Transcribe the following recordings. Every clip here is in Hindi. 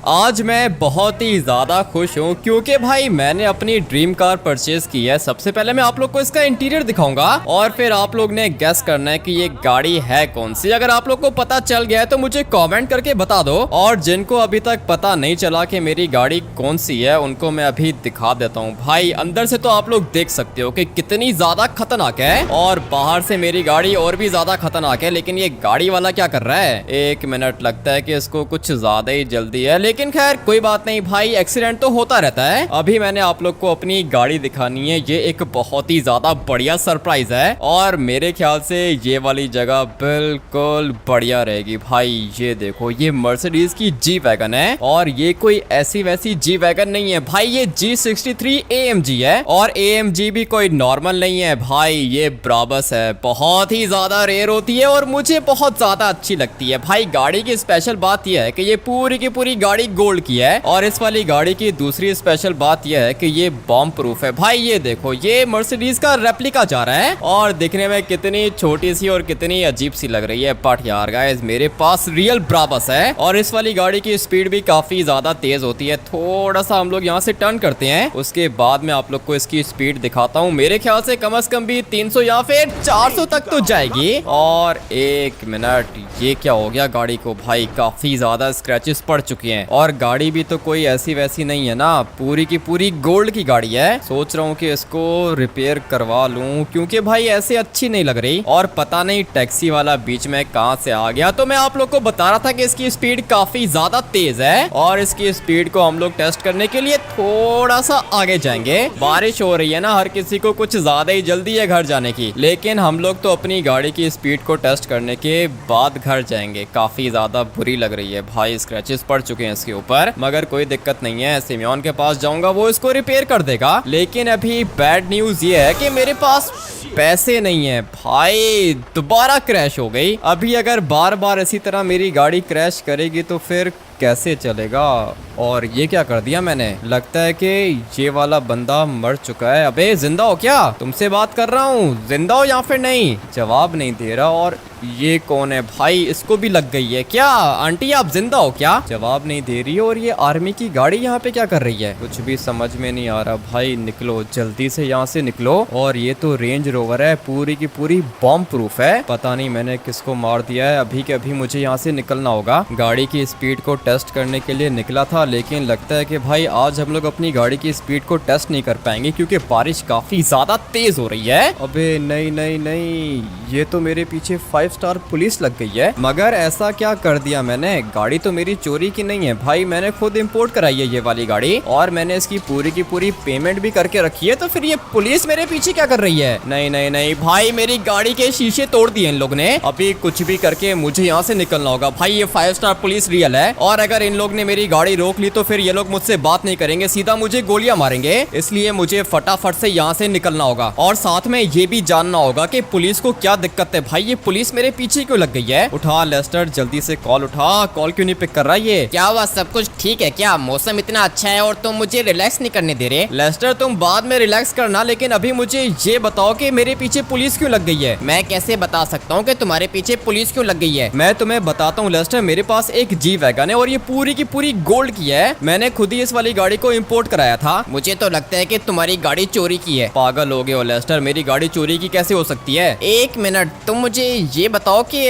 आज मैं बहुत ही ज़्यादा खुश हूँ क्योंकि भाई मैंने अपनी ड्रीम कार परचेज की है। सबसे पहले मैं आप लोग को इसका इंटीरियर दिखाऊंगा और फिर आप लोग ने गेस करना है कि ये गाड़ी है कौन सी। अगर आप लोग को पता चल गया है तो मुझे कमेंट करके बता दो, और जिनको अभी तक पता नहीं चला कि मेरी गाड़ी कौन सी है उनको मैं अभी दिखा देता हूँ। भाई अंदर से तो आप लोग देख सकते हो कि कितनी ज़्यादा खतरनाक है, और बाहर से मेरी गाड़ी और भी ज़्यादा खतरनाक है। लेकिन ये गाड़ी वाला क्या कर रहा है, एक मिनट, लगता है कि इसको कुछ ज़्यादा ही जल्दी है। लेकिन खैर कोई बात नहीं भाई, एक्सीडेंट तो होता रहता है। अभी मैंने आप लोग को अपनी गाड़ी दिखानी है। ये एक बहुत ही ज्यादा बढ़िया सरप्राइज है और मेरे ख्याल से ये वाली जगह बिल्कुल बढ़िया रहेगी। भाई ये देखो, ये मर्सिडीज की जी वैगन है और ये कोई ऐसी वैसी जी वैगन नहीं है भाई, ये G63 AMG है। और AMG भी कोई नॉर्मल नहीं है भाई, ये ब्राबस है। बहुत ही ज्यादा रेयर होती है और मुझे बहुत ज्यादा अच्छी लगती है। भाई गाड़ी की स्पेशल बात यह है कि ये पूरी की पूरी गाड़ी गोल्ड की है, और इस वाली गाड़ी की दूसरी स्पेशल बात यह है कि ये बॉम्ब प्रूफ है। भाई ये देखो, ये मर्सिडीज का रेप्लिका जा रहा है और दिखने में कितनी छोटी सी और कितनी अजीब सी लग रही है। बट यार गाइस, मेरे पास रियल ब्राबस है और इस वाली गाड़ी की स्पीड भी काफी ज्यादा तेज होती है। थोड़ा सा हम लोग यहाँ से टर्न करते हैं, उसके बाद में आप लोग को इसकी स्पीड दिखाता हूँ। मेरे ख्याल से कम भी 300 या फिर 400 तक तो जाएगी। और एक मिनट, ये क्या हो गया गाड़ी को? भाई काफी ज्यादा स्क्रैचेस पड़ चुके हैं और गाड़ी भी तो कोई ऐसी वैसी नहीं है ना, पूरी की पूरी गोल्ड की गाड़ी है। सोच रहा हूँ कि इसको रिपेयर करवा लूं क्योंकि भाई ऐसे अच्छी नहीं लग रही। और पता नहीं टैक्सी वाला बीच में कहां से आ गया। तो मैं आप लोग को बता रहा था कि इसकी स्पीड काफी ज्यादा तेज है और इसकी स्पीड को हम लोग टेस्ट करने के लिए थोड़ा सा आगे जाएंगे। बारिश हो रही है ना, हर किसी को कुछ ज्यादा ही जल्दी है घर जाने की, लेकिन हम लोग तो अपनी गाड़ी की स्पीड को टेस्ट करने के बाद घर जाएंगे। काफी ज्यादा बुरी लग रही है भाई, स्क्रैचेस पड़ चुके हैं इसके ऊपर, मगर कोई दिक्कत नहीं है। सिमियोन के पास जाऊंगा, वो इसको रिपेयर कर देगा। लेकिन अभी बैड न्यूज ये है कि मेरे पास पैसे नहीं है। भाई दोबारा क्रैश हो गई। अभी अगर बार बार इसी तरह मेरी गाड़ी क्रैश करेगी तो फिर कैसे चलेगा? और ये क्या कर दिया मैंने? लगता है कि ये वाला बंदा मर चुका है। अबे जिंदा हो क्या? तुमसे बात कर रहा हूँ, जिंदा हो या फिर नहीं? जवाब नहीं दे रहा। और ये कौन है भाई? इसको भी लग गई है क्या? आंटी आप जिंदा हो क्या? जवाब नहीं दे रही। और ये आर्मी की गाड़ी यहाँ पे क्या कर रही है? कुछ भी समझ में नहीं आ रहा। भाई निकलो जल्दी से यहाँ से निकलो। और ये तो रेंज रोवर है, पूरी की पूरी बॉम्ब प्रूफ है। पता नहीं मैंने किसको मार दिया है। अभी के अभी मुझे यहाँ से निकलना होगा। गाड़ी की स्पीड को टेस्ट करने के लिए निकला था, लेकिन लगता है कि भाई आज हम लोग अपनी गाड़ी की स्पीड को टेस्ट नहीं कर पाएंगे क्योंकि बारिश काफी ज्यादा तेज हो रही है। अबे नहीं नहीं नहीं, ये तो मेरे पीछे 5 स्टार पुलिस लग गई है। मगर ऐसा क्या कर दिया मैंने? गाड़ी तो मेरी चोरी की नहीं है भाई, मैंने खुद इंपोर्ट कराई है ये वाली गाड़ी, और मैंने इसकी पूरी की पूरी पेमेंट भी करके रखी है। तो फिर ये पुलिस मेरे पीछे क्या कर रही है? नहीं नहीं नहीं भाई, मेरी गाड़ी के शीशे तोड़ दिए इन लोग ने। अभी कुछ भी करके मुझे यहाँ से निकलना होगा। भाई ये 5 स्टार पुलिस रियल है, और अगर इन लोग ने मेरी गाड़ी रोक ली तो फिर ये लोग मुझसे बात नहीं करेंगे, सीधा मुझे गोलियां मारेंगे। इसलिए मुझे फटाफट से यहाँ से निकलना होगा। और साथ में ये भी जानना होगा कि पुलिस को क्या दिक्कत है। भाई ये पुलिस मेरे पीछे क्यों लग गई है? उठा लेस्टर, जल्दी से कॉल उठा। कॉल क्यों नहीं पिक कर रहा ये? क्या हुआ? सब कुछ ठीक है क्या? मौसम इतना अच्छा है और तुम मुझे रिलैक्स नहीं करने दे रहे। लेस्टर तुम बाद में रिलैक्स करना, लेकिन अभी मुझे ये बताओ कि मेरे पीछे पुलिस क्यों लग गई है? मैं कैसे बता सकता हूँ कि तुम्हारे पीछे पुलिस क्यों लग गई है? मैं तुम्हें बताता हूँ लेस्टर, मेरे पास एक जी वैगन है और ये पूरी की पूरी गोल्ड की है। मैंने खुद ही इस वाली गाड़ी को इंपोर्ट कराया था। मुझे तो लगता है कि तुम्हारी गाड़ी चोरी की है। पागल हो गए हो लेस्टर, मेरी गाड़ी चोरी की कैसे हो सकती है? एक मिनट, तुम मुझे ये बताओ कि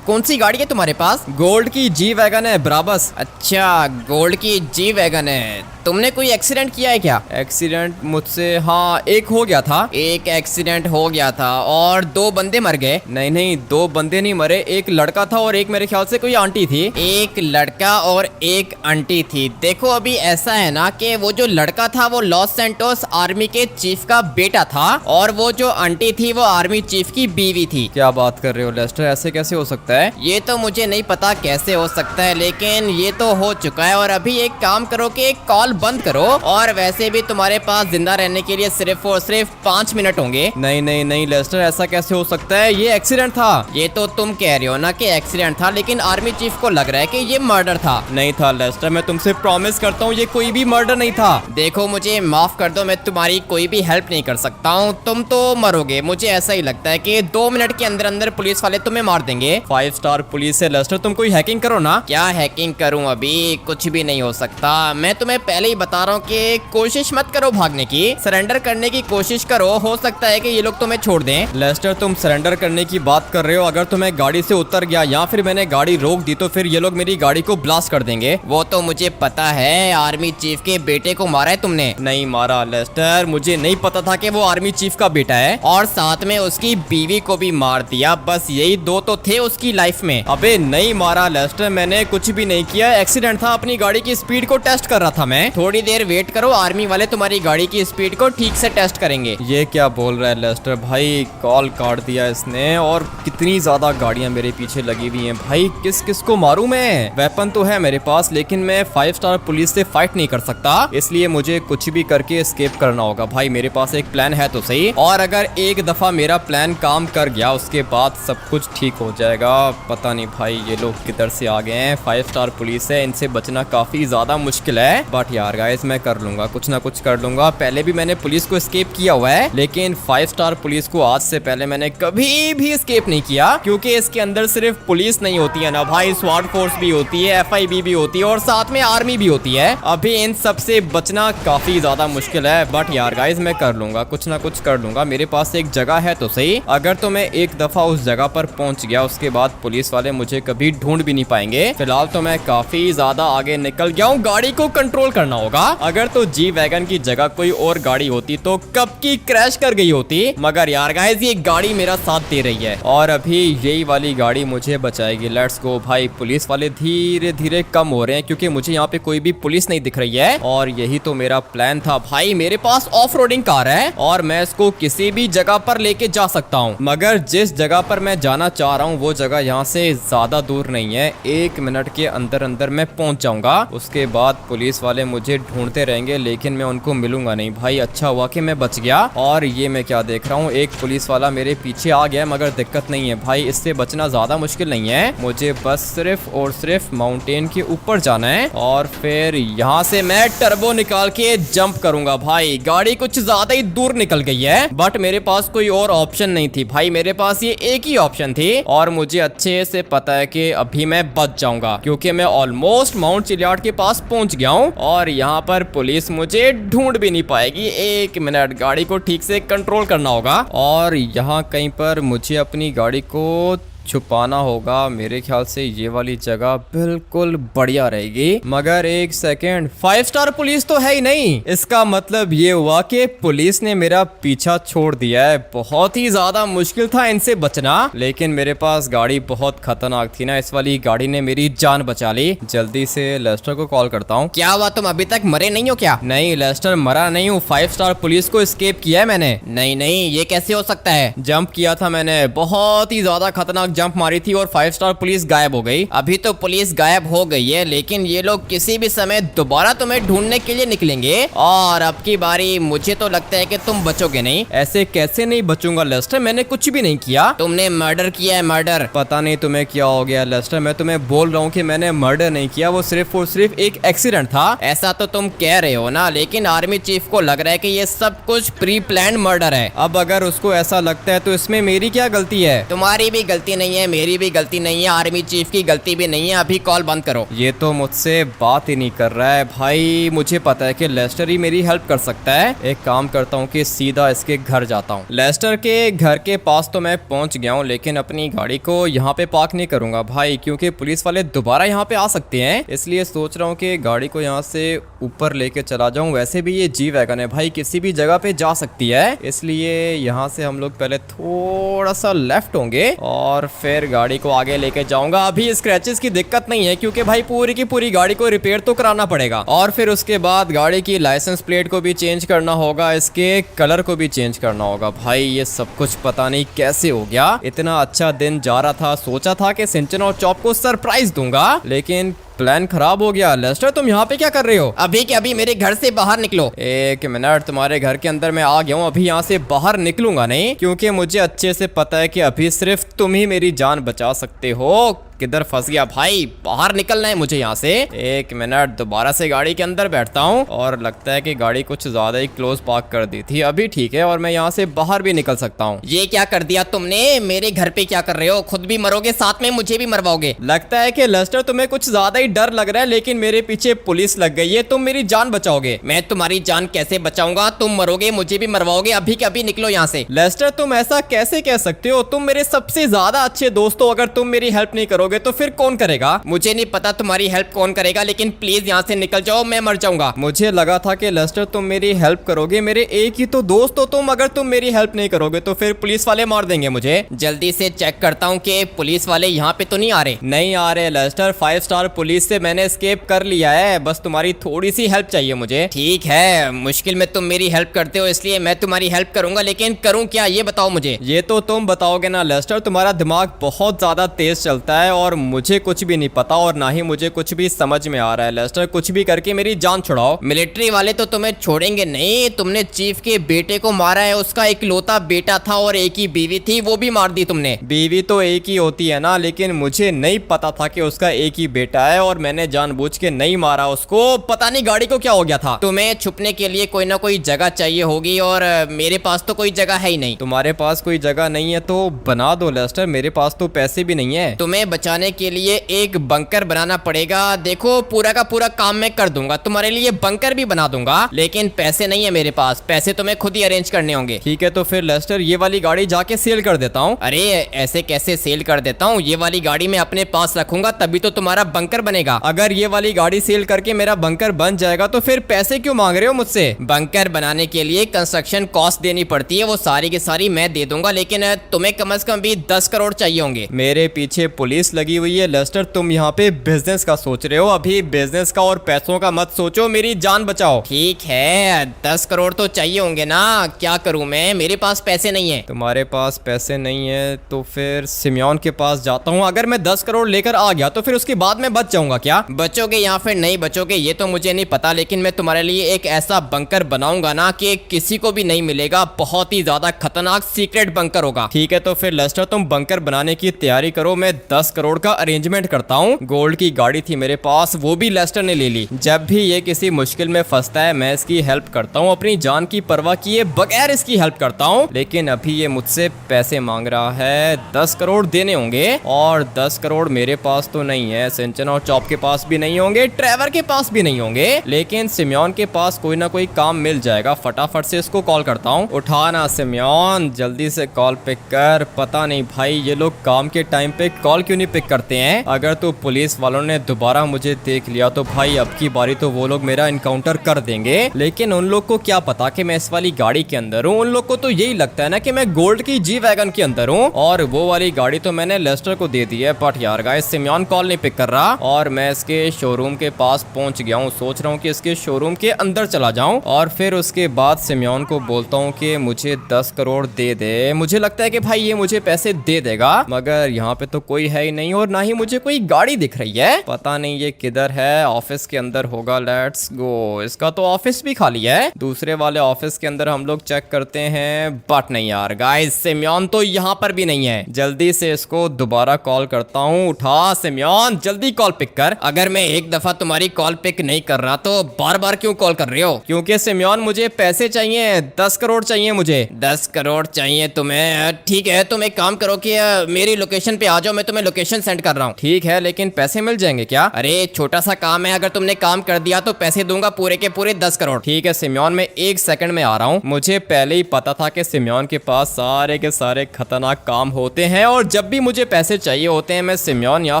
कौन सी गाड़ी है तुम्हारे पास? गोल्ड की जी वैगन है, ब्राबस। अच्छा, गोल्ड की जी वैगन है। तुमने कोई एक्सीडेंट किया है क्या? एक्सीडेंट मुझसे, हाँ एक हो गया था। एक एक्सीडेंट हो गया था और 2 बंदे मर गए? नहीं नहीं, 2 बंदे नहीं मरे, एक लड़का था और एक मेरे ख्याल से कोई आंटी थी। एक लड़का और एक आंटी थी। देखो अभी ऐसा है ना कि वो जो लड़का था वो लॉस सैंटोस आर्मी के चीफ का बेटा था, और वो जो आंटी थी वो आर्मी चीफ की बीवी थी। क्या बात कर रहे हो लेस्टर? ऐसे कैसे हो सकता है? ये तो मुझे नहीं पता कैसे हो सकता है, लेकिन ये तो हो चुका है। और अभी एक काम करो कि एक कॉल बंद करो, और वैसे भी तुम्हारे पास जिंदा रहने के लिए सिर्फ और सिर्फ 5 मिनट होंगे। नहीं नहीं नहीं लेस्टर, ऐसा कैसे हो सकता है? ये एक्सीडेंट था। ये तो तुम कह रहे हो ना कि एक्सीडेंट था, लेकिन आर्मी चीफ को लग रहा है कि ये मर्डर था। था। नहीं था लेस्टर, मैं तुमसे प्रॉमिस करता हूँ ये कोई भी मर्डर नहीं था। देखो मुझे माफ कर दो, मैं तुम्हारी कोई भी हेल्प नहीं कर सकता हूँ, तुम तो मरोगे। मुझे ऐसा ही लगता है कि 2 मिनट के अंदर अंदर पुलिस वाले तुम्हें मार देंगे। 5 स्टार पुलिस है लेस्टर, तुम कोई हैकिंग करो ना। क्या हैकिंग करूं? अभी कुछ भी नहीं हो सकता। मैं तुम्हें पहले ही बता रहा हूँ कि कोशिश मत करो भागने की, सरेंडर करने की कोशिश करो, हो सकता है कि ये लोग तुम्हें छोड़ दें। लेस्टर तुम सरेंडर करने की बात कर रहे हो, अगर तुम्हें गाड़ी से उतर गया या फिर मैंने गाड़ी रोक दी तो फिर ये लोग मेरी गाड़ी को ब्लास्ट कर देंगे। वो तो मुझे पता है, आर्मी चीफ के बेटे को मारा है तुमने। नहीं मारा लेस्टर, मुझे नहीं पता था कि वो आर्मी चीफ का बेटा है। और साथ में उसकी बीवी को भी मार दिया, बस यही 2 तो थे उसकी लाइफ में। अबे नहीं मारा लेस्टर, मैंने कुछ भी नहीं किया, एक्सीडेंट था, अपनी गाड़ी की स्पीड को टेस्ट कर रहा था मैं। थोड़ी देर वेट करो, आर्मी वाले तुम्हारी गाड़ी की स्पीड को ठीक से टेस्ट करेंगे। ये क्या बोल रहा है लेस्टर भाई, कॉल काट दिया इसने। और कितनी ज्यादा गाड़ियां मेरे पीछे लगी हुई हैं भाई, किस किस को मारूं मैं? वेपन तो है मेरे पास लेकिन मैं 5 स्टार पुलिस से फाइट नहीं कर सकता, इसलिए मुझे कुछ भी करके एस्केप करना होगा भाई। मेरे पास एक प्लान है तो सही, और अगर एक दफा मेरा प्लान काम कर गया उसके बाद सब कुछ ठीक हो जाएगा। पता नहीं भाई ये लोग किधर से आ गए हैं, 5 स्टार पुलिस है, इनसे बचना काफी ज्यादा मुश्किल है। बट यार गाइस मैं कर लूंगा, कुछ ना कुछ कर लूंगा। पहले भी मैंने पुलिस को एस्केप किया हुआ है, लेकिन 5 स्टार पुलिस को आज से पहले मैंने कभी भी एस्केप नहीं किया, क्योंकि इसके अंदर सिर्फ पुलिस नहीं होती है ना भाई, स्वाट फोर्स भी होती है, FIB भी होती है और साथ में आर्मी भी होती है। अभी इन सब से बचना काफी ज्यादा मुश्किल है, बट यार गाइस मैं कर लूंगा, कुछ ना कुछ कर लूंगा। मेरे पास एक जगह है तो सही, अगर तो मैं एक दफा उस जगह पर पहुंच गया उसके बाद पुलिस वाले मुझे कभी ढूंढ भी नहीं पाएंगे। फिलहाल तो मैं काफी ज्यादा आगे निकल गया हूँ, गाड़ी को कंट्रोल करना होगा। अगर तो जी वैगन की जगह कोई और गाड़ी होती तो कब की क्रैश कर गई होती, मगर यार गाइस ये गाड़ी मेरा साथ दे रही है और अभी यही वाली गाड़ी मुझे बचाएगी। लेट्स गो भाई। पुलिस वाले धीरे धीरे कम हो रहे हैं क्योंकि मुझे यहाँ पे कोई भी पुलिस नहीं दिख रही है, और यही तो मेरा प्लान था भाई। मेरे पास ऑफ रोडिंग कार है और मैं इसको किसी भी जगह पर लेके जा सकता हूँ, मगर जिस जगह पर मैं जाना चाह रहा हूँ वो जगह यहाँ से ज्यादा दूर नहीं है, 1 मिनट के अंदर अंदर मैं पहुंच जाऊंगा। उसके बाद पुलिस वाले मुझे ढूंढते रहेंगे लेकिन मैं उनको मिलूंगा नहीं भाई। अच्छा हुआ कि मैं बच गया। और ये मैं क्या देख रहा हूँ, एक पुलिस वाला मेरे पीछे आ गया, मगर दिक्कत नहीं है भाई, इससे बचना ज्यादा मुश्किल नहीं है। मुझे बस सिर्फ और सिर्फ माउंटेन के ऊपर जाना है और फिर यहाँ से मैं टर्बो निकाल के जंप करूंगा भाई। गाड़ी कुछ ज्यादा ही दूर निकल गई है, बट मेरे पास कोई और ऑप्शन नहीं थी भाई, मेरे पास ये एक ही ऑप्शन थी और मुझे अच्छे से पता है कि अभी मैं बच जाऊंगा क्योंकि मैं ऑलमोस्ट माउंट चिलियाड के पास पहुंच गया हूँ और यहाँ पर पुलिस मुझे ढूंढ भी नहीं पाएगी। 1 मिनट, गाड़ी को ठीक से कंट्रोल करना होगा और यहाँ कहीं पर मुझे अपनी गाड़ी को छुपाना होगा। मेरे ख्याल से ये वाली जगह बिल्कुल बढ़िया रहेगी, मगर 1 सेकेंड, 5 स्टार पुलिस तो है ही नहीं। इसका मतलब ये हुआ कि पुलिस ने मेरा पीछा छोड़ दिया है। बहुत ही ज्यादा मुश्किल था इनसे बचना, लेकिन मेरे पास गाड़ी बहुत खतरनाक थी ना, इस वाली गाड़ी ने मेरी जान बचा ली। जल्दी से लेस्टर को कॉल करता हूँ। क्या हुआ, तुम अभी तक मरे नहीं हो क्या? नहीं लेस्टर, मरा नहीं हूँ, 5 स्टार पुलिस को एस्केप किया है मैंने। नहीं नहीं, ये कैसे हो सकता है? जंप किया था मैंने, बहुत ही ज्यादा खतरनाक जंप मारी थी और 5 स्टार पुलिस गायब हो गई। अभी तो पुलिस गायब हो गई है, लेकिन ये लोग किसी भी समय दोबारा तुम्हें ढूंढने के लिए निकलेंगे और अब की बारी मुझे तो लगता है कि तुम बचोगे नहीं। ऐसे कैसे नहीं बचूंगा लेस्टर, मैंने कुछ भी नहीं किया। तुमने मर्डर किया है, मर्डर। पता नहीं तुम्हें क्या हो गया लेस्टर, मैं तुम्हें बोल रहा हूँ कि मैंने मर्डर नहीं किया, वो सिर्फ और सिर्फ एक एक्सीडेंट था। ऐसा तो तुम कह रहे हो ना, लेकिन आर्मी चीफ को लग रहा है कि ये सब कुछ प्री प्लान मर्डर है। अब अगर उसको ऐसा लगता है तो इसमें मेरी क्या गलती है? तुम्हारी भी गलती नहीं है, मेरी भी गलती नहीं है, आर्मी चीफ की गलती भी नहीं है। अभी कॉल बंद करो। ये तो मुझसे बात ही नहीं कर रहा है भाई। मुझे पता है कि लेस्टर ही मेरी हेल्प कर सकता है। एक काम करता हूँ कि सीधा इसके घर जाता हूँ। लेस्टर के घर के पास तो मैं पहुंच गया हूँ, लेकिन अपनी गाड़ी को यहाँ पे पार्क नहीं करूंगा भाई, क्योंकि पुलिस वाले दोबारा यहाँ पे आ सकते हैं। इसलिए सोच रहा हूँ कि गाड़ी को यहाँ से ऊपर लेके चला जाऊँ। वैसे भी ये जी वैगन है भाई, किसी भी जगह पे जा सकती है, इसलिए यहाँ से हम लोग पहले थोड़ा सा लेफ्ट होंगे और फिर गाड़ी को आगे लेके जाऊंगा। अभी स्क्रैचेस की दिक्कत नहीं है क्योंकि भाई पूरी की पूरी गाड़ी को रिपेयर तो कराना पड़ेगा, और फिर उसके बाद गाड़ी की लाइसेंस प्लेट को भी चेंज करना होगा, इसके कलर को भी चेंज करना होगा। भाई ये सब कुछ पता नहीं कैसे हो गया। इतना अच्छा दिन जा रहा था, सोचा था कि सिंचन और चॉप को सरप्राइज दूंगा, लेकिन प्लान खराब हो गया। लेस्टर तुम यहाँ पे क्या कर रहे हो? अभी के अभी मेरे घर से बाहर निकलो। 1 मिनट, तुम्हारे घर के अंदर मैं आ गया हूँ, अभी यहाँ से बाहर निकलूंगा नहीं, क्योंकि मुझे अच्छे से पता है कि अभी सिर्फ तुम ही मेरी जान बचा सकते हो। किधर फंस गया भाई, बाहर निकलना है मुझे यहाँ से। एक मिनट, दोबारा से गाड़ी के अंदर बैठता हूँ। और लगता है कि गाड़ी कुछ ज्यादा ही क्लोज पार्क कर दी थी, अभी ठीक है और मैं यहाँ से बाहर भी निकल सकता हूँ। ये क्या कर दिया तुमने? मेरे घर पे क्या कर रहे हो? खुद भी मरोगे, साथ में मुझे भी मरवाओगे। लगता है कि लेस्टर तुम्हें कुछ ज्यादा ही डर लग रहा है, लेकिन मेरे पीछे पुलिस लग गई है, तुम मेरी जान बचाओगे। मैं तुम्हारी जान कैसे बचाऊंगा? तुम मरोगे, मुझे भी मरवाओगे। अभी के अभी निकलो यहाँ से। लेस्टर तुम ऐसा कैसे कह सकते हो? तुम मेरे सबसे ज्यादा अच्छे दोस्त हो, अगर तुम मेरी हेल्प नहीं करोगे तो फिर कौन करेगा? मुझे नहीं पता तुम्हारी हेल्प कौन करेगा, लेकिन प्लीज यहाँ से निकल जाओ, मैं मर जाऊंगा। मुझे लगा था कि लेस्टर तुम मेरी हेल्प करोगे, मेरे एक ही तो दोस्त हो तुम, अगर तुम मेरी हेल्प नहीं करोगे तो फिर पुलिस वाले मार देंगे मुझे। जल्दी से चेक करता हूँ कि पुलिस वाले यहाँ पे तो नहीं आ रहे। नहीं आ रहे लेस्टर, 5 स्टार पुलिस से मैंने एस्केप कर लिया है, बस तुम्हारी थोड़ी सी हेल्प चाहिए मुझे। ठीक है, मुश्किल में तुम मेरी हेल्प करते हो इसलिए मैं तुम्हारी हेल्प करूंगा, लेकिन करूँ क्या ये बताओ मुझे। ये तो तुम बताओगे ना लेस्टर, तुम्हारा दिमाग बहुत ज्यादा तेज चलता है और मुझे कुछ भी नहीं पता और ना ही मुझे कुछ भी समझ में आ रहा है। लेस्टर कुछ भी करके मेरी जान छुड़ाओ। मिलिट्री वाले तो तुम्हें छोड़ेंगे नहीं। तुमने चीफ के बेटे को मारा है, उसका इकलौता बेटा था और एक ही बीवी थी, वो भी मार दी तुमने। बीवी तो एक ही होती है ना, लेकिन मुझे नहीं पता था कि उसका एक ही बेटा है और मैंने जानबूझ के नहीं मारा उसको। पता नहीं गाड़ी को क्या हो गया था। तुम्हें छुपने के लिए कोई ना कोई जगह चाहिए होगी और मेरे पास तो कोई जगह है ही नहीं। तुम्हारे पास कोई जगह नहीं है तो बना दो लेस्टर, मेरे पास तो पैसे भी नहीं है। तुम्हें बचाने के लिए एक बंकर बनाना पड़ेगा। देखो पूरा का पूरा काम मैं कर दूंगा, तुम्हारे लिए बंकर भी बना दूंगा, लेकिन पैसे नहीं है मेरे पास। पैसे तुम्हें खुद ही अरेंज करने होंगे। ठीक है तो फिर लेस्टर ये वाली गाड़ी जाके सेल कर देता हूँ। अरे ऐसे कैसे सेल कर देता हूँ? ये वाली गाड़ी मैं अपने पास रखूंगा तभी तो तुम्हारा बंकर बनेगा। अगर ये वाली गाड़ी सेल करके मेरा बंकर बन जाएगा तो फिर पैसे क्यों मांग रहे हो मुझसे? बंकर बनाने के लिए कंस्ट्रक्शन कॉस्ट देनी पड़ती है, वो सारी की सारी मैं दे दूंगा, लेकिन तुम्हें कम से कम भी 10 करोड़ चाहिए होंगे। मेरे पीछे पुलिस लगी हुई है लेस्टर, तुम यहाँ पे बिजनेस का सोच रहे हो, अभी बिजनेस का और पैसों का मत सोचो, मेरी जान बचाओ। ठीक है 10 करोड़ तो चाहिए होंगे ना, क्या करूं मैं, मेरे पास पैसे नहीं है। तुम्हारे पास पैसे नहीं है तो फिर सिमियोन के पास जाता हूँ। अगर मैं 10 करोड़ लेकर आ गया तो फिर उसके बाद मैं बच जाऊंगा क्या? बचोगे या फिर नहीं बचोगे ये तो मुझे नहीं पता, लेकिन मैं तुम्हारे लिए एक ऐसा बंकर बनाऊंगा ना कि किसी को भी नहीं मिलेगा। बहुत ही ज्यादा खतरनाक सीक्रेट बंकर होगा। ठीक है तो फिर लेस्टर तुम बंकर बनाने की तैयारी करो, मैं 10 करोड़ का अरेंजमेंट करता हूँ। गोल्ड की गाड़ी थी मेरे पास, वो भी लेस्टर ने ले ली। जब भी ये किसी मुश्किल में फंसता है मैं इसकी हेल्प करता हूँ, अपनी जान की परवाह किए बगैर इसकी हेल्प करता हूँ। लेकिन अभी ये मुझसे पैसे मांग रहा है, 10 करोड़ देने होंगे और 10 करोड़ मेरे पास तो नहीं है, सिंचन और चॉप के पास भी नहीं होंगे, ट्रेवर के पास भी नहीं होंगे, लेकिन सिमियोन के पास कोई ना कोई काम मिल जाएगा। फटाफट से इसको कॉल करता हूँ। उठाना सिमियोन, जल्दी से कॉल पिक कर। पता नहीं भाई ये लोग काम के टाइम पे कॉल क्यों नहीं पिक करते हैं। अगर तो पुलिस वालों ने दोबारा मुझे देख लिया तो भाई अब की बारी तो वो लोग मेरा इनकाउंटर कर देंगे, लेकिन उन लोग को क्या पता कि मैं इस वाली गाड़ी के अंदर हूँ। उन लोग को तो यही लगता है ना कि मैं गोल्ड की जी वैगन के अंदर हूँ, और वो वाली गाड़ी तो मैंने लेस्टर को दे दी है। बट यार गाइस सिमियोन कॉल नहीं पिक कर रहा और मैं इसके शोरूम के पास पहुंच गया हूँ। सोच रहा हूँ कि इसके शोरूम के अंदर चला जाऊं और फिर उसके बाद सिमियोन को बोलता हूँ कि मुझे 10 करोड़ दे दे। मुझे लगता है कि भाई ये मुझे पैसे दे देगा, मगर यहाँ पे तो कोई है ही नहीं और ना ही मुझे कोई गाड़ी दिख रही है। पता नहीं ये किधर है, ऑफिस के अंदर होगा। लेट्स गो, इसका तो ऑफिस भी खाली है। दूसरे वाले ऑफिस के अंदर हम लोग चेक करते हैं, बट नहीं यार गाइस सिमियोन तो यहाँ पर भी नहीं है। जल्दी से इसको दोबारा कॉल करता हूँ। उठा सिमियोन, जल्दी कॉल पिक कर। अगर मैं एक दफा तुम्हारी कॉल पिक नहीं कर रहा तो बार बार क्यों कॉल कर रहे हो? क्योंकि सिमियोन मुझे पैसे चाहिए, 10 करोड़ चाहिए मुझे। 10 करोड़ चाहिए तुम्हें? ठीक है तुम एक काम करो कि मेरी लोकेशन पे आ जाओ, मैं तुम्हें लोकेशन सेंड कर रहा हूँ। ठीक है लेकिन पैसे मिल जाएंगे क्या? अरे छोटा सा काम है, अगर तुमने काम कर दिया तो पैसे दूंगा पूरे के पूरे 10 करोड़। ठीक है सिमियोन, मैं 1 सेकंड में आ रहा हूँ। मुझे पहले ही पता था कि सिमियोन के पास सारे के सारे खतरनाक काम होते हैं और जब भी मुझे पैसे चाहिए होते हैं मैं सिमियोन या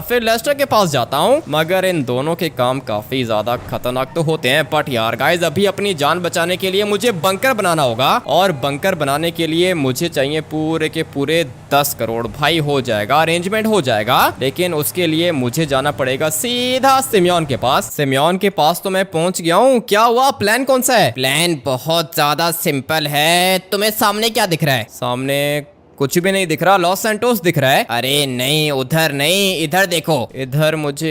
फिर लेस्टर के पास जाता हूँ, मगर इन दोनों के काम काफी ज्यादा खतरनाक तो होते हैं। बट यार गाइस अभी अपनी जान बचाने के लिए मुझे बंकर बनाना होगा और बंकर बनाने के लिए मुझे चाहिए पूरे के पूरे 10 करोड़। भाई हो जाएगा, अरेंजमेंट हो जाएगा, लेकिन उसके लिए मुझे जाना पड़ेगा सीधा सिमियोन के पास। सिमियोन के पास तो मैं पहुंच गया हूँ। क्या हुआ, प्लान कौन सा है? प्लान बहुत ज्यादा सिंपल है। तुम्हें सामने क्या दिख रहा है? सामने कुछ भी नहीं दिख रहा, लॉस सैंटोस दिख रहा है। अरे नहीं, उधर नहीं, इधर देखो। इधर मुझे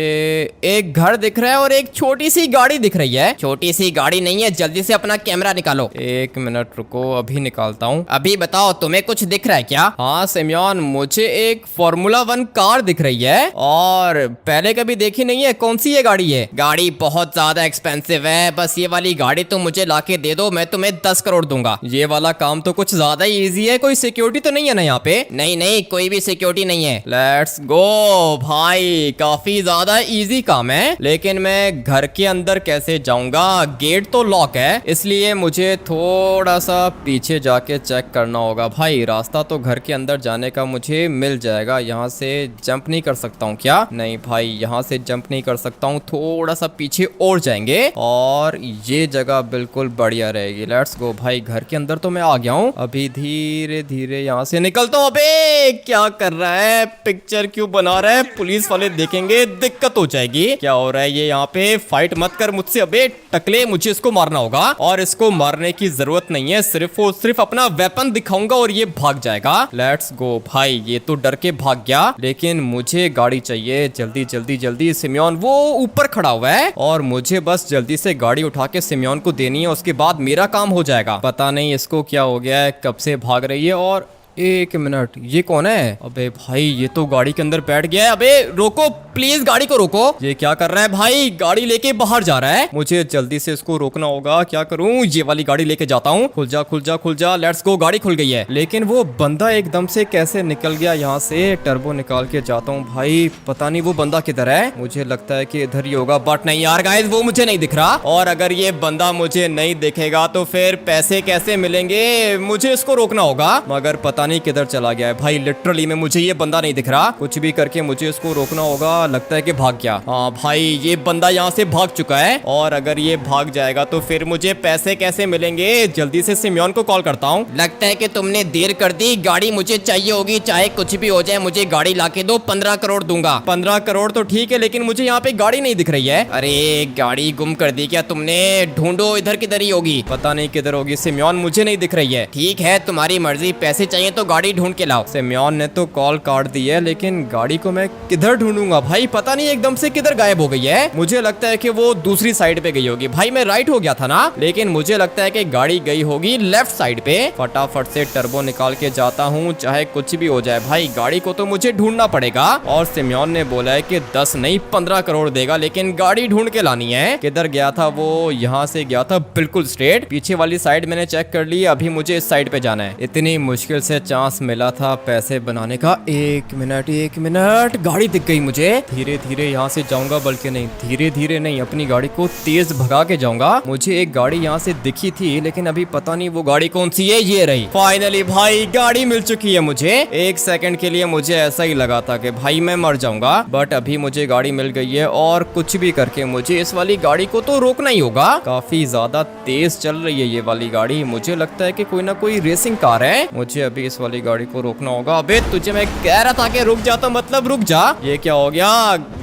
एक घर दिख रहा है और एक छोटी सी गाड़ी दिख रही है। छोटी सी गाड़ी नहीं है, जल्दी से अपना कैमरा निकालो। एक मिनट रुको, अभी निकालता हूँ। अभी बताओ, तुम्हें कुछ दिख रहा है क्या? हाँ सिमियोन, मुझे एक फॉर्मूला 1 कार दिख रही है और पहले कभी देखी नहीं है। कौन सी ये गाड़ी है? गाड़ी बहुत ज्यादा एक्सपेंसिव है, बस ये वाली गाड़ी तुम मुझे लाके दे दो, मैं तुम्हें 10 करोड़ दूंगा। ये वाला काम तो कुछ ज्यादा ही इजी है। कोई सिक्योरिटी तो नहीं है ना यहाँ पे? नहीं नहीं, कोई भी सिक्योरिटी नहीं है। लेट्स गो भाई, काफी ज्यादा इजी काम है। लेकिन मैं घर के अंदर कैसे जाऊंगा? गेट तो लॉक है, इसलिए मुझे थोड़ा सा पीछे जाके चेक करना होगा। भाई रास्ता तो घर के अंदर जाने का मुझे मिल जाएगा। यहाँ से जंप नहीं कर सकता हूँ क्या? नहीं भाई, यहाँ से जंप नहीं कर सकता हूँ। थोड़ा सा पीछे और जाएंगे और ये जगह बिल्कुल बढ़िया रहेगी। लेट्स गो भाई, घर के अंदर तो मैं आ गया हूँ। अभी धीरे धीरे यहाँ से निकलता हूँ। अबे क्या कर रहा है? पिक्चर क्यों बना रहा है? पुलिस वाले देखेंगे, दिक्कत हो जाएगी। क्या हो रहा है ये यहाँ पे? फाइट मत कर मुझसे। अबे टकले, मुझे इसको मारना होगा और इसको मारने की जरूरत नहीं है। सिर्फ और सिर्फ अपना वेपन दिखाऊंगा और ये भाग जाएगा। लेट्स गो भाई, ये तो डर के भाग गया, लेकिन मुझे गाड़ी चाहिए। जल्दी जल्दी जल्दी। सिमियोन वो ऊपर खड़ा हुआ है और मुझे बस जल्दी से गाड़ी उठा के सिमियोन को देनी है। उसके बाद मेरा काम हो जाएगा। पता नहीं इसको क्या हो गया है, कब से भाग रही है। और एक मिनट, ये कौन है? अबे भाई, ये तो गाड़ी के अंदर बैठ गया है। अबे रोको प्लीज, गाड़ी को रोको। ये क्या कर रहा है भाई? गाड़ी लेके बाहर जा रहा है। मुझे जल्दी से इसको रोकना होगा। क्या करूं? ये वाली गाड़ी लेके जाता हूँ। खुल जा खुल जा खुल जा। लेट्स गो, गाड़ी खुल गई है। लेकिन वो बंदा एकदम से कैसे निकल गया यहाँ से? टर्बो निकाल के जाता हूँ भाई। पता नहीं वो बंदा किधर है। मुझे लगता है कि इधर ही होगा, बट नहीं यार गाइस, वो मुझे नहीं दिख रहा। और अगर ये बंदा मुझे नहीं दिखेगा तो फिर पैसे कैसे मिलेंगे? मुझे इसको रोकना होगा, मगर पता नहीं किधर चला गया है भाई। लिटरली में मुझे ये बंदा नहीं दिख रहा। कुछ भी करके मुझे इसको रोकना होगा। लगता है कि भाग गया। हाँ भाई, ये बंदा यहाँ से भाग चुका है और अगर ये भाग जाएगा तो फिर मुझे पैसे कैसे मिलेंगे? जल्दी से सिमियोन को कॉल करता हूँ। लगता है कि तुमने देर कर दी। गाड़ी मुझे चाहिए होगी, चाहे कुछ भी हो जाए, मुझे गाड़ी लाके दो। 15 करोड़ दूंगा। 15 करोड़ तो ठीक है, लेकिन मुझे यहाँ पे गाड़ी नहीं दिख रही है। अरे गाड़ी गुम कर दी क्या तुमने? ढूंढो, इधर किधर ही होगी। पता नहीं किधर होगी सिमियोन, मुझे नहीं दिख रही है। ठीक है, तुम्हारी मर्जी। पैसे चाहिए तो गाड़ी ढूंढ के लाओ। सिमियोन ने तो कॉल काट दी है, लेकिन गाड़ी को मैं किधर ढूंढूंगा भाई? पता नहीं एकदम से किधर गायब हो गई है। मुझे लगता है कि वो दूसरी साइड पे गई होगी। भाई मैं राइट हो गया था ना, लेकिन मुझे लगता है कि गाड़ी गई होगी लेफ्ट साइड पे। फटाफट से टर्बो निकाल के जाता हूँ, चाहे कुछ भी हो जाए। भाई गाड़ी को तो मुझे ढूंढना पड़ेगा और सिमियोन ने बोला है कि 10 नहीं 15 करोड़ देगा, लेकिन गाड़ी ढूंढ के लानी है। किधर गया था वो? यहाँ से गया था बिल्कुल स्ट्रेट। पीछे वाली साइड मैंने चेक कर ली, अभी मुझे इस साइड पे जाना है। इतनी मुश्किल से चांस मिला था पैसे बनाने का। एक मिनट, गाड़ी दिख गई मुझे। धीरे धीरे यहाँ से जाऊंगा, बल्कि नहीं, धीरे धीरे नहीं, अपनी गाड़ी को तेज भगा के जाऊंगा। मुझे एक गाड़ी यहाँ से दिखी थी, लेकिन अभी पता नहीं वो गाड़ी कौन सी है। ये रही। फाइनली भाई गाड़ी मिल चुकी है मुझे। एक सेकंड के लिए मुझे ऐसा ही लगा था कि भाई मैं मर जाऊंगा, बट अभी मुझे गाड़ी मिल गई है और कुछ भी करके मुझे इस वाली गाड़ी को तो रोकना ही होगा। काफी ज्यादा तेज चल रही है ये वाली गाड़ी। मुझे लगता है कि कोई ना कोई रेसिंग कार है। मुझे अभी इस वाली गाड़ी को रोकना होगा। अबे तुझे मैं कह रहा था कि रुक जा, तो मतलब रुक जा। ये क्या हो गया?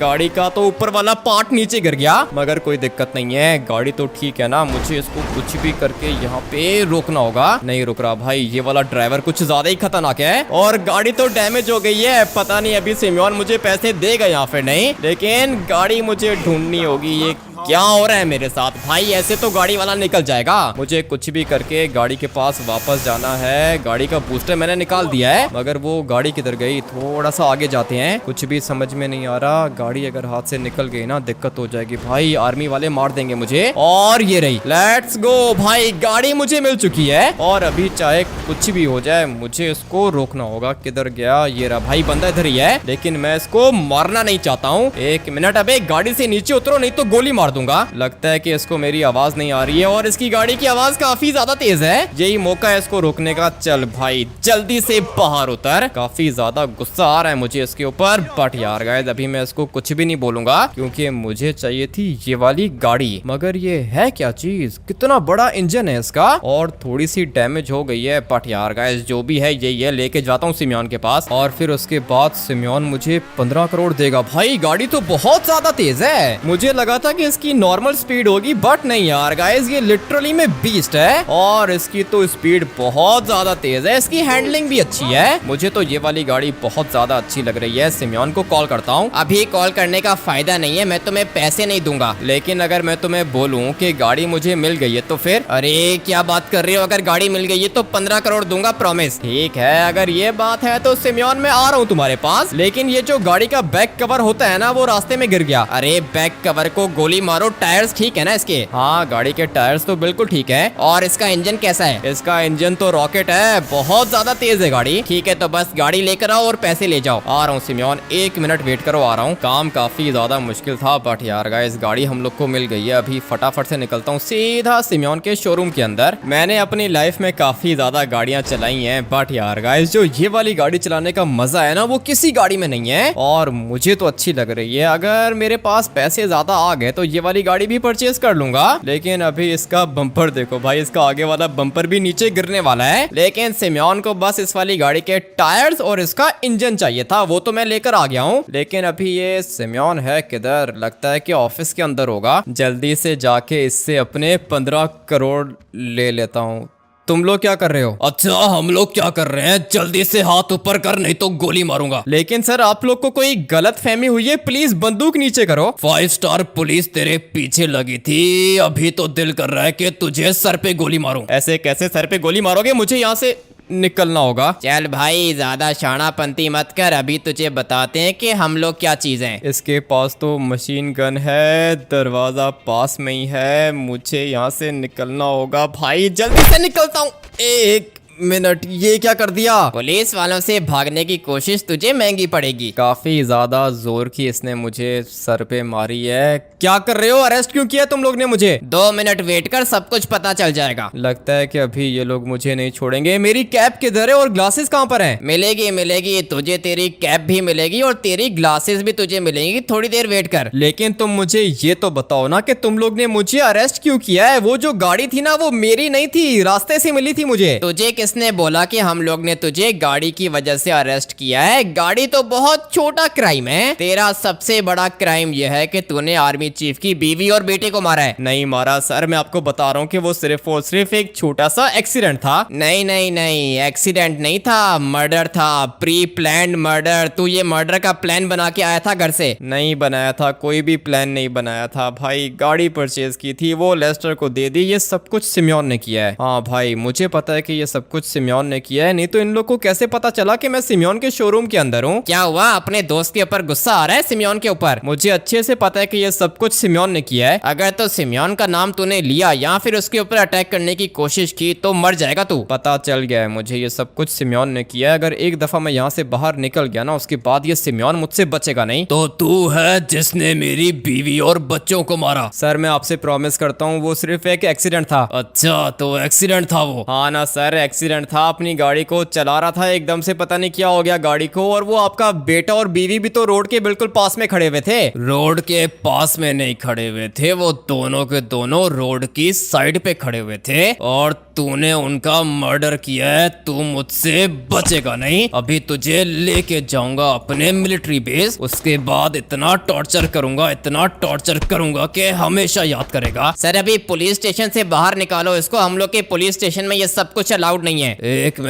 गाड़ी का तो ऊपर वाला पार्ट नीचे गिर गया, मगर कोई दिक्कत नहीं है। गाड़ी तो ठीक है ना। मुझे इसको कुछ भी करके यहाँ पे रोकना होगा। नहीं रुक रहा भाई, ये वाला ड्राइवर कुछ ज्यादा ही खतरनाक है और गाड़ी तो डैमेज हो गई है। पता नहीं अभी सिमियोन मुझे पैसे देगा या फिर नहीं, लेकिन गाड़ी मुझे ढूंढनी होगी। ये क्या हो रहा है मेरे साथ भाई? ऐसे तो गाड़ी वाला निकल जाएगा। मुझे कुछ भी करके गाड़ी के पास वापस जाना है। गाड़ी का बूस्टर मैंने निकाल दिया है, मगर वो गाड़ी किधर गई? थोड़ा सा आगे जाते हैं। कुछ भी समझ में नहीं आ रहा। गाड़ी अगर हाथ से निकल गई ना, दिक्कत हो जाएगी भाई। आर्मी वाले मार देंगे मुझे। और ये रही। लेट्स गो भाई, गाड़ी मुझे मिल चुकी है और अभी चाहे कुछ भी हो जाए मुझे इसको रोकना होगा। किधर गया? ये रहा भाई, बंदा इधर ही है, लेकिन मैं इसको मारना नहीं चाहता हूँ। एक मिनट, अबे गाड़ी से नीचे उतरो नहीं तो गोली मार दूंगा। लगता है कि इसको मेरी आवाज नहीं आ रही है और इसकी गाड़ी की आवाज काफी ज्यादा तेज है। यही मौका है इसको रोकने का। चल भाई जल्दी से बाहर उतर। काफी ज्यादा गुस्सा आ रहा है मुझे इसके ऊपर, बट यार गाइस अभी मैं इसको कुछ भी नहीं बोलूंगा क्योंकि मुझे चाहिए थी ये वाली गाड़ी। मगर ये है क्या चीज? कितना बड़ा इंजन है इसका और थोड़ी सी डैमेज हो गई है, बट यार गाइस जो भी है यही है। लेके जाता हूँ सिमियोन के पास और फिर उसके बाद सिमियोन मुझे 15 करोड़ देगा। भाई गाड़ी तो बहुत ज्यादा तेज है। मुझे लगा था कि इसकी इसकी नॉर्मल स्पीड होगी, बट नहीं यार गाइस, ये लिटरली में बीस्ट है और इसकी तो स्पीड बहुत ज्यादा तेज है। इसकी हैंडलिंग भी अच्छी है। मुझे तो ये वाली गाड़ी बहुत ज्यादा अच्छी लग रही है। सिमियोन को कॉल करता हूँ। अभी कॉल करने का फायदा नहीं है, मैं तुम्हें पैसे नहीं दूंगा। लेकिन अगर मैं तुम्हें बोलूं कि गाड़ी मुझे मिल गई है तो फिर? अरे क्या बात कर रहे हो, अगर गाड़ी मिल गई है तो 15 करोड़ दूंगा, प्रॉमिस। ठीक है, अगर ये बात है तो सिमियोन मैं आ रहा हूँ तुम्हारे पास। लेकिन ये जो गाड़ी का बैक कवर होता है ना, वो रास्ते में गिर गया। अरे बैक कवर को गोली मारो, टायर्स ठीक है ना इसके? हाँ, गाड़ी के टायर्स तो बिल्कुल ठीक है। और इसका इंजन कैसा है? इसका इंजन तो रॉकेट है, बहुत ज्यादा तेज है गाड़ी। ठीक है, तो बस गाड़ी लेकर आओ और पैसे ले जाओ। आ रहा हूँ सिमियोन, 1 मिनट वेट करो, आ रहा हूँ। काम काफी ज्यादा मुश्किल था, बट यार गाइस गाड़ी हम लोग को मिल गई है। अभी फटाफट से निकलता हूँ सीधा सिमियोन के शोरूम के अंदर। मैंने अपनी लाइफ में काफी ज्यादा गाड़ियां चलाई हैं, बट यार गाइस जो ये वाली गाड़ी चलाने का मजा है ना, वो किसी गाड़ी में नहीं है और मुझे तो अच्छी लग रही है। अगर मेरे पास पैसे ज्यादा आ गए तो ये वाली गाड़ी भी परचेज कर लूंगा। लेकिन अभी इसका बम्पर देखो भाई, इसका आगे वाला बम्पर भी नीचे गिरने वाला है। लेकिन सिमियोन को बस इस वाली गाड़ी के टायर्स और इसका इंजन चाहिए था, वो तो मैं लेकर आ गया हूँ। लेकिन अभी ये सिमियोन है किधर? लगता है कि ऑफिस के अंदर होगा। जल्दी से जाके इससे अपने 15 करोड़ ले लेता हूँ। तुम लोग क्या कर रहे हो? अच्छा, हम लोग क्या कर रहे हैं? जल्दी से हाथ ऊपर कर, नहीं तो गोली मारूंगा। लेकिन सर आप लोग को कोई गलत फहमी हुई है, प्लीज बंदूक नीचे करो। 5 स्टार पुलिस तेरे पीछे लगी थी, अभी तो दिल कर रहा है कि तुझे सर पे गोली मारूं। ऐसे कैसे सर पे गोली मारोगे? मुझे यहाँ से निकलना होगा। चल भाई, ज्यादा शानापंती मत कर, अभी तुझे बताते हैं कि हम लोग क्या चीज हैं। इसके पास तो मशीन गन है, दरवाजा पास में ही है, मुझे यहाँ से निकलना होगा। भाई जल्दी से निकलता हूँ। 1 मिनट, ये क्या कर दिया? पुलिस वालों से भागने की कोशिश तुझे महंगी पड़ेगी। काफी ज्यादा जोर की इसने मुझे सर पे मारी है। क्या कर रहे हो? अरेस्ट क्यों किया तुम लोग ने मुझे? 2 मिनट वेट कर, सब कुछ पता चल जाएगा। लगता है कि अभी ये लोग मुझे नहीं छोड़ेंगे। मेरी कैप किधर है और ग्लासेस कहाँ पर हैं? मिलेगी मिलेगी, तुझे तेरी कैप भी मिलेगी और तेरी ग्लासेस भी तुझे मिलेंगी, थोड़ी देर वेट कर। लेकिन तुम मुझे ये तो बताओ ना कि तुम लोग ने मुझे अरेस्ट क्यों किया है? वो जो गाड़ी थी ना, वो मेरी नहीं थी, रास्ते से मिली थी मुझे। तुझे किसने बोला कि हम लोग ने तुझे गाड़ी की वजह से अरेस्ट किया है? गाड़ी तो बहुत छोटा क्राइम है, तेरा सबसे बड़ा क्राइम यह है कि तूने आर्मी चीफ की बीवी और बेटे को मारा है। नहीं मारा सर, मैं आपको बता रहा हूँ कि वो सिर्फ और सिर्फ एक छोटा सा एक्सीडेंट था। नहीं नहीं नहीं, एक्सीडेंट नहीं था, मर्डर था, प्री प्लान्ड मर्डर। तू ये मर्डर का प्लान बना के आया था घर से? नहीं बनाया था, कोई भी प्लान नहीं बनाया था भाई। गाड़ी परचेज की थी, वो लेस्टर को दे दी। ये सब कुछ सिमियोन ने किया है। हाँ भाई, मुझे पता है कि ये सब कुछ सिमियोन ने किया है, नहीं तो इन लोग को कैसे पता चला कि मैं सिमियोन के शोरूम के अंदर हूँ? क्या हुआ, अपने दोस्त के ऊपर गुस्सा आ रहा है सिमियोन के ऊपर? मुझे अच्छे से पता है कि ये सब कुछ सिमियोन ने किया है। अगर तो सिमियोन का नाम तूने लिया या फिर उसके ऊपर अटैक करने की कोशिश की तो मर जाएगा तू। पता चल गया है मुझे, ये सब कुछ सिमियोन ने किया है। अगर एक दफा मैं यहाँ से बाहर निकल गया ना, उसके बाद ये सिमियोन मुझसे बचेगा नहीं। तो तू है जिसने मेरी बीवी और बच्चों को मारा? सर मैं आपसे प्रॉमिस करता हूँ, वो सिर्फ एक एक्सीडेंट था। अच्छा, तो एक्सीडेंट था वो? हाँ ना सर, एक्सीडेंट था। अपनी गाड़ी को चला रहा था, एकदम से पता नहीं क्या हो गया गाड़ी को। और वो आपका बेटा और बीवी भी तो रोड के बिल्कुल पास में खड़े हुए थे। रोड के पास में नहीं खड़े हुए थे, वो दोनों के दोनों रोड की साइड पे खड़े हुए थे और तूने उनका मर्डर किया है। तू मुझसे बचेगा नहीं, अभी तुझे लेके जाऊंगा अपने मिलिट्री बेस, उसके बाद इतना टॉर्चर करूंगा, इतना टॉर्चर करूंगा कि हमेशा याद करेगा। सर अभी पुलिस स्टेशन से बाहर निकालो इसको, हम लोग के पुलिस स्टेशन में ये सब कुछ अलाउड नहीं है। 1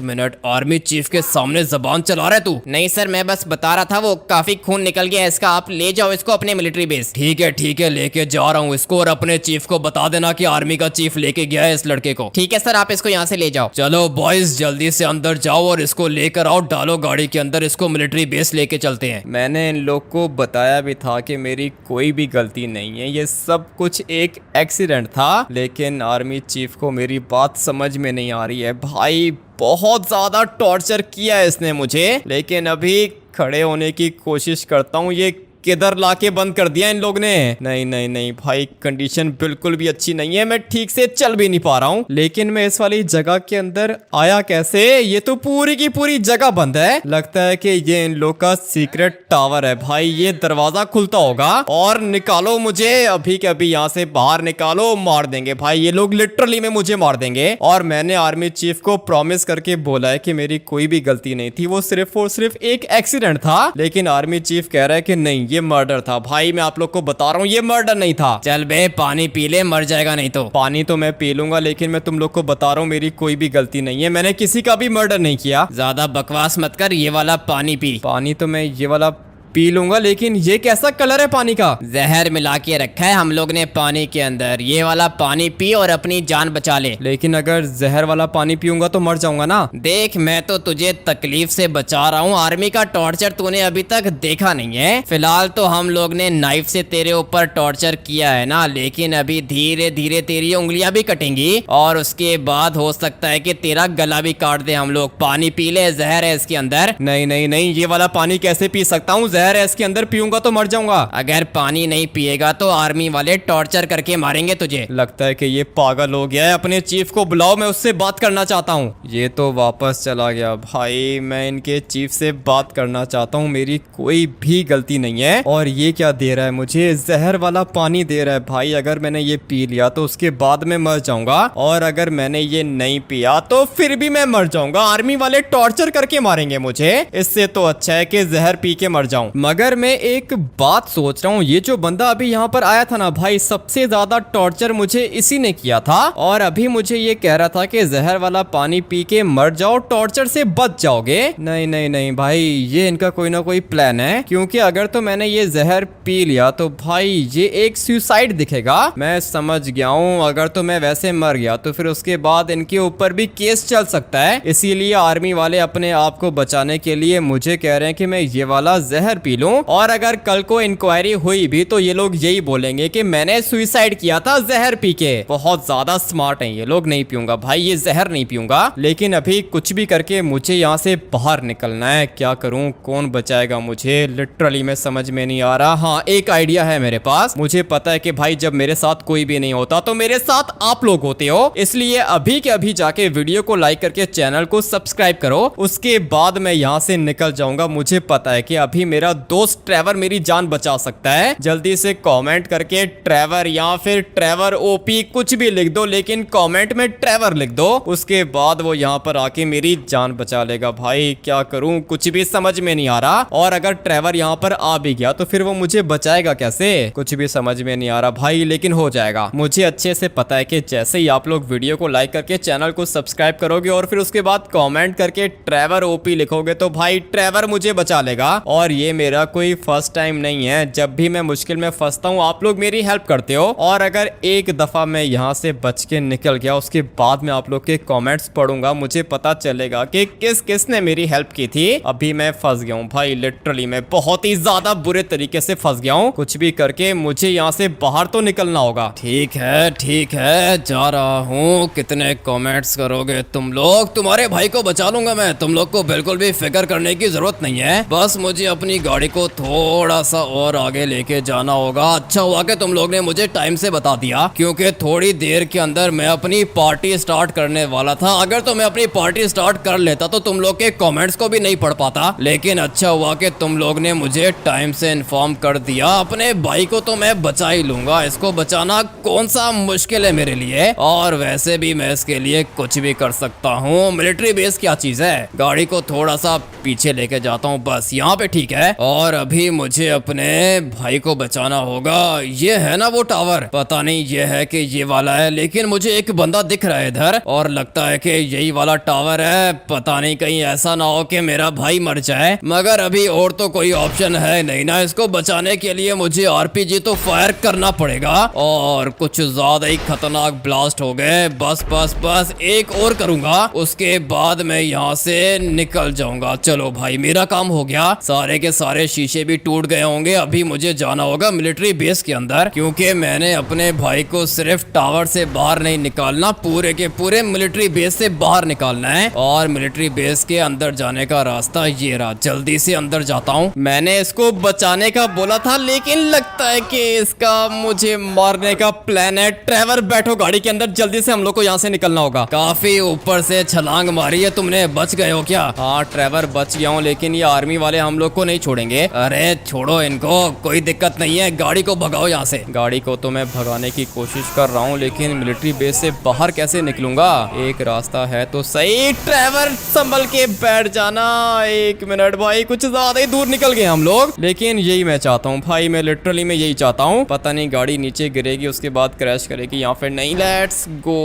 मिनट, आर्मी चीफ के सामने जबान चला रहा है तू? नहीं सर, मैं बस बता रहा था, वो काफी खून निकल गया इसका, आप ले जाओ इसको अपने मिलिट्री बेस। ठीक है, लेके जा रहा हूँ इसको, और अपने चीफ को बता देना कि आर्मी का चीफ लेके गया है इस लड़के को। ठीक है सर, आप इसको यहाँ से ले जाओ। चलो बॉयज, जल्दी से अंदर जाओ और इसको लेकर आओ, डालो गाड़ी के अंदर, इसको मिलिट्री बेस लेके चलते हैं। मैंने इन लोग को बताया भी था कि मेरी कोई भी गलती नहीं है, ये सब कुछ एक एक्सीडेंट था। लेकिन आर्मी चीफ को मेरी बात समझ में नहीं आ रही है भाई। बहुत ज्यादा टॉर्चर किया है इसने मुझे, लेकिन अभी खड़े होने की कोशिश करता हूँ। ये किधर लाके बंद कर दिया इन लोग ने? नहीं भाई, कंडीशन बिल्कुल भी अच्छी नहीं है, मैं ठीक से चल भी नहीं पा रहा हूँ। लेकिन मैं इस वाली जगह के अंदर आया कैसे? ये तो पूरी की पूरी जगह बंद है। लगता है कि ये इन लोग का सीक्रेट टावर है भाई। ये दरवाजा खुलता होगा और निकालो मुझे अभी के अभी यहाँ से बाहर निकालो, मार देंगे भाई ये लोग, लिटरली में मुझे मार देंगे। और मैंने आर्मी चीफ को प्रॉमिस करके बोला है कि मेरी कोई भी गलती नहीं थी, वो सिर्फ और सिर्फ एक एक्सीडेंट था। लेकिन आर्मी चीफ कह रहा है कि नहीं, ये मर्डर था भाई, मैं आप लोग को बता रहा हूँ ये मर्डर नहीं था। चल बे पानी पी ले, मर जाएगा नहीं तो। पानी तो मैं पी लूंगा, लेकिन मैं तुम लोग को बता रहा हूँ मेरी कोई भी गलती नहीं है, मैंने किसी का भी मर्डर नहीं किया। ज्यादा बकवास मत कर, ये वाला पानी पी। पानी तो मैं ये वाला पी लूंगा, लेकिन ये कैसा कलर है पानी का? जहर मिला के रखा है हम लोग ने पानी के अंदर, ये वाला पानी पी और अपनी जान बचा ले। लेकिन अगर जहर वाला पानी पीऊंगा तो मर जाऊंगा ना। देख मैं तो तुझे तकलीफ से बचा रहा हूँ, आर्मी का टॉर्चर तूने अभी तक देखा नहीं है। फिलहाल तो हम लोग ने नाइफ से तेरे ऊपर टॉर्चर किया है ना, लेकिन अभी धीरे धीरे तेरी उंगलियां भी कटेंगी और उसके बाद हो सकता है कि तेरा गला भी काट दे हम लोग। पानी पी ले, जहर है इसके अंदर। नहीं नहीं नहीं, ये वाला पानी कैसे पी सकता हूँ? जहर है इसके अंदर, पीऊंगा तो मर जाऊंगा। अगर पानी नहीं पिएगा तो आर्मी वाले टॉर्चर करके मारेंगे तुझे। लगता है कि ये पागल हो गया है, अपने चीफ को बुलाओ, मैं उससे बात करना चाहता हूँ। ये तो वापस चला गया भाई, मैं इनके चीफ से बात करना चाहता हूँ, मेरी कोई भी गलती नहीं है। और ये क्या दे रहा है मुझे? जहर वाला पानी दे रहा है भाई। अगर मैंने ये पी लिया तो उसके बाद मैं मर जाऊंगा, और अगर मैंने ये नहीं पिया तो फिर भी मैं मर जाऊंगा। आर्मी वाले टॉर्चर करके मारेंगे मुझे, इससे तो अच्छा है कि जहर पी के मर जाऊं। मगर मैं एक बात सोच रहा हूँ, ये जो बंदा अभी यहाँ पर आया था ना भाई, सबसे ज्यादा टॉर्चर मुझे इसी ने किया था, और अभी मुझे ये कह रहा था कि जहर वाला पानी पी के मर जाओ, टॉर्चर से बच जाओगे। नहीं नहीं नहीं भाई, ये इनका कोई ना कोई प्लान है, क्योंकि अगर तो मैंने ये जहर पी लिया तो भाई ये एक सुसाइड दिखेगा। मैं समझ गया हूँ, अगर तो मैं वैसे मर गया तो फिर उसके बाद इनके ऊपर भी केस चल सकता है, इसीलिए आर्मी वाले अपने आप को बचाने के लिए मुझे कह रहे हैं कि मैं ये वाला जहर पी लूं, और अगर कल को इंक्वायरी हुई भी तो ये लोग यही बोलेंगे कि मैंने सुसाइड किया था जहर पी के। बहुत ज्यादा स्मार्ट हैं ये लोग। नहीं पीऊंगा भाई, ये जहर नहीं पीऊंगा, लेकिन अभी कुछ भी करके मुझे यहाँ से बाहर निकलना है। क्या करूँ, कौन बचाएगा मुझे? लिटरली मैं समझ में नहीं आ रहा। हाँ, एक आइडिया है मेरे पास। मुझे पता है कि भाई जब मेरे साथ कोई भी नहीं होता तो मेरे साथ आप लोग होते हो, इसलिए अभी के अभी जाके वीडियो को लाइक करके चैनल को सब्सक्राइब करो, उसके बाद मैं यहाँ से निकल जाऊंगा। मुझे पता है कि अभी मेरा दोस्त ट्रेवर मेरी जान बचा सकता है। जल्दी से कमेंट करके ट्रेवर या फिर ट्रेवर ओपी कुछ भी लिख दो, लेकिन कमेंट में ट्रेवर लिख दो, उसके बाद वो यहाँ पर आके मेरी जान बचा लेगा। भाई क्या करूं, कुछ भी समझ में नहीं आ रहा। और अगर ट्रेवर यहाँ पर आ भी गया तो फिर वो मुझे बचाएगा कैसे? कुछ भी समझ में नहीं आ रहा भाई, लेकिन हो जाएगा। मुझे अच्छे से पता है कि जैसे ही आप लोग वीडियो को लाइक करके चैनल को सब्सक्राइब करोगे और फिर उसके बाद कमेंट करके ट्रेवर ओपी लिखोगे तो भाई ट्रेवर मुझे बचा लेगा। और ये मेरा कोई फर्स्ट टाइम नहीं है, जब भी मैं मुश्किल में फंसता हूँ आप लोग मेरी हेल्प करते हो। और अगर एक दफा मैं यहाँ से बच के निकल गया, उसके बाद मैं आप लोग के कमेंट्स पढ़ूंगा, मुझे पता चलेगा कि किस किस ने मेरी हेल्प की थी। अभी मैं फंस गया हूँ भाई, लिटरली मैं बहुत ही ज्यादा बुरे तरीके से फंस गया हूँ। कुछ भी करके मुझे यहाँ से बाहर तो निकलना होगा। ठीक है, जा रहा हूँ। कितने कमेंट्स करोगे तुम लोग? तुम्हारे भाई को बचा लूंगा मैं, तुम लोग को बिल्कुल भी फिक्र करने की जरूरत नहीं है। बस मुझे अपनी गाड़ी को थोड़ा सा और आगे लेके जाना होगा। अच्छा हुआ कि तुम लोग ने मुझे टाइम से बता दिया, क्योंकि थोड़ी देर के अंदर मैं अपनी पार्टी स्टार्ट करने वाला था। अगर तो मैं अपनी पार्टी स्टार्ट कर लेता तो तुम लोग के कमेंट्स को भी नहीं पढ़ पाता, लेकिन अच्छा हुआ कि तुम लोग ने मुझे टाइम से इन्फॉर्म कर दिया। अपने भाई को तो मैं बचा ही लूंगा, इसको बचाना कौन सा मुश्किल है मेरे लिए, और वैसे भी मैं इसके लिए कुछ भी कर सकता हूँ। मिलिट्री बेस क्या चीज है? गाड़ी को थोड़ा सा पीछे लेके जाता हूँ, बस यहाँ पे ठीक है। और अभी मुझे अपने भाई को बचाना होगा। ये है ना वो टावर? पता नहीं ये है कि ये वाला है, लेकिन मुझे एक बंदा दिख रहा है इधर और लगता है कि यही वाला टावर है। पता नहीं कहीं ऐसा ना हो कि मेरा भाई मर जाए, मगर अभी और तो कोई ऑप्शन है नहीं ना। इसको बचाने के लिए मुझे आरपीजी तो फायर करना पड़ेगा, और कुछ ज्यादा ही खतरनाक ब्लास्ट हो गए। बस एक और करूंगा, उसके बाद मैं यहाँ से निकल जाऊंगा। चलो भाई मेरा काम हो गया, सारे के सारे शीशे भी टूट गए होंगे। अभी मुझे जाना होगा मिलिट्री बेस के अंदर, क्योंकि मैंने अपने भाई को सिर्फ टावर से बाहर नहीं निकालना, पूरे के पूरे मिलिट्री बेस से बाहर निकालना है। और मिलिट्री बेस के अंदर जाने का रास्ता ये रहा, जल्दी से अंदर जाता हूँ। मैंने इसको बचाने का बोला था, लेकिन लगता है कि इसका मुझे मारने का प्लान है। ट्रेवर बैठो गाड़ी के अंदर, जल्दी से हम लोग को यहाँ से निकलना होगा। काफी ऊपर से छलांग मारी है तुमने, बच गए हो क्या? हाँ ट्रेवर बच गया हूँ, लेकिन ये आर्मी वाले हम लोग को नहीं छोड़े। छोड़ेंगे। अरे छोड़ो इनको, कोई दिक्कत नहीं है, गाड़ी को भगाओ यहाँ से। गाड़ी को तो मैं भगाने की कोशिश कर रहा हूँ, लेकिन मिलिट्री बेस से बाहर कैसे निकलूंगा? एक रास्ता है तो सही। ड्राइवर संभल के बैठ जाना। एक मिनट भाई, कुछ ज्यादा ही दूर निकल गए हम लोग, लेकिन यही मैं चाहता हूँ भाई, मैं लिटरली मैं यही चाहता हूँ। पता नहीं गाड़ी नीचे गिरेगी उसके बाद क्रैश करेगी या फिर नहीं। लेट्स गो,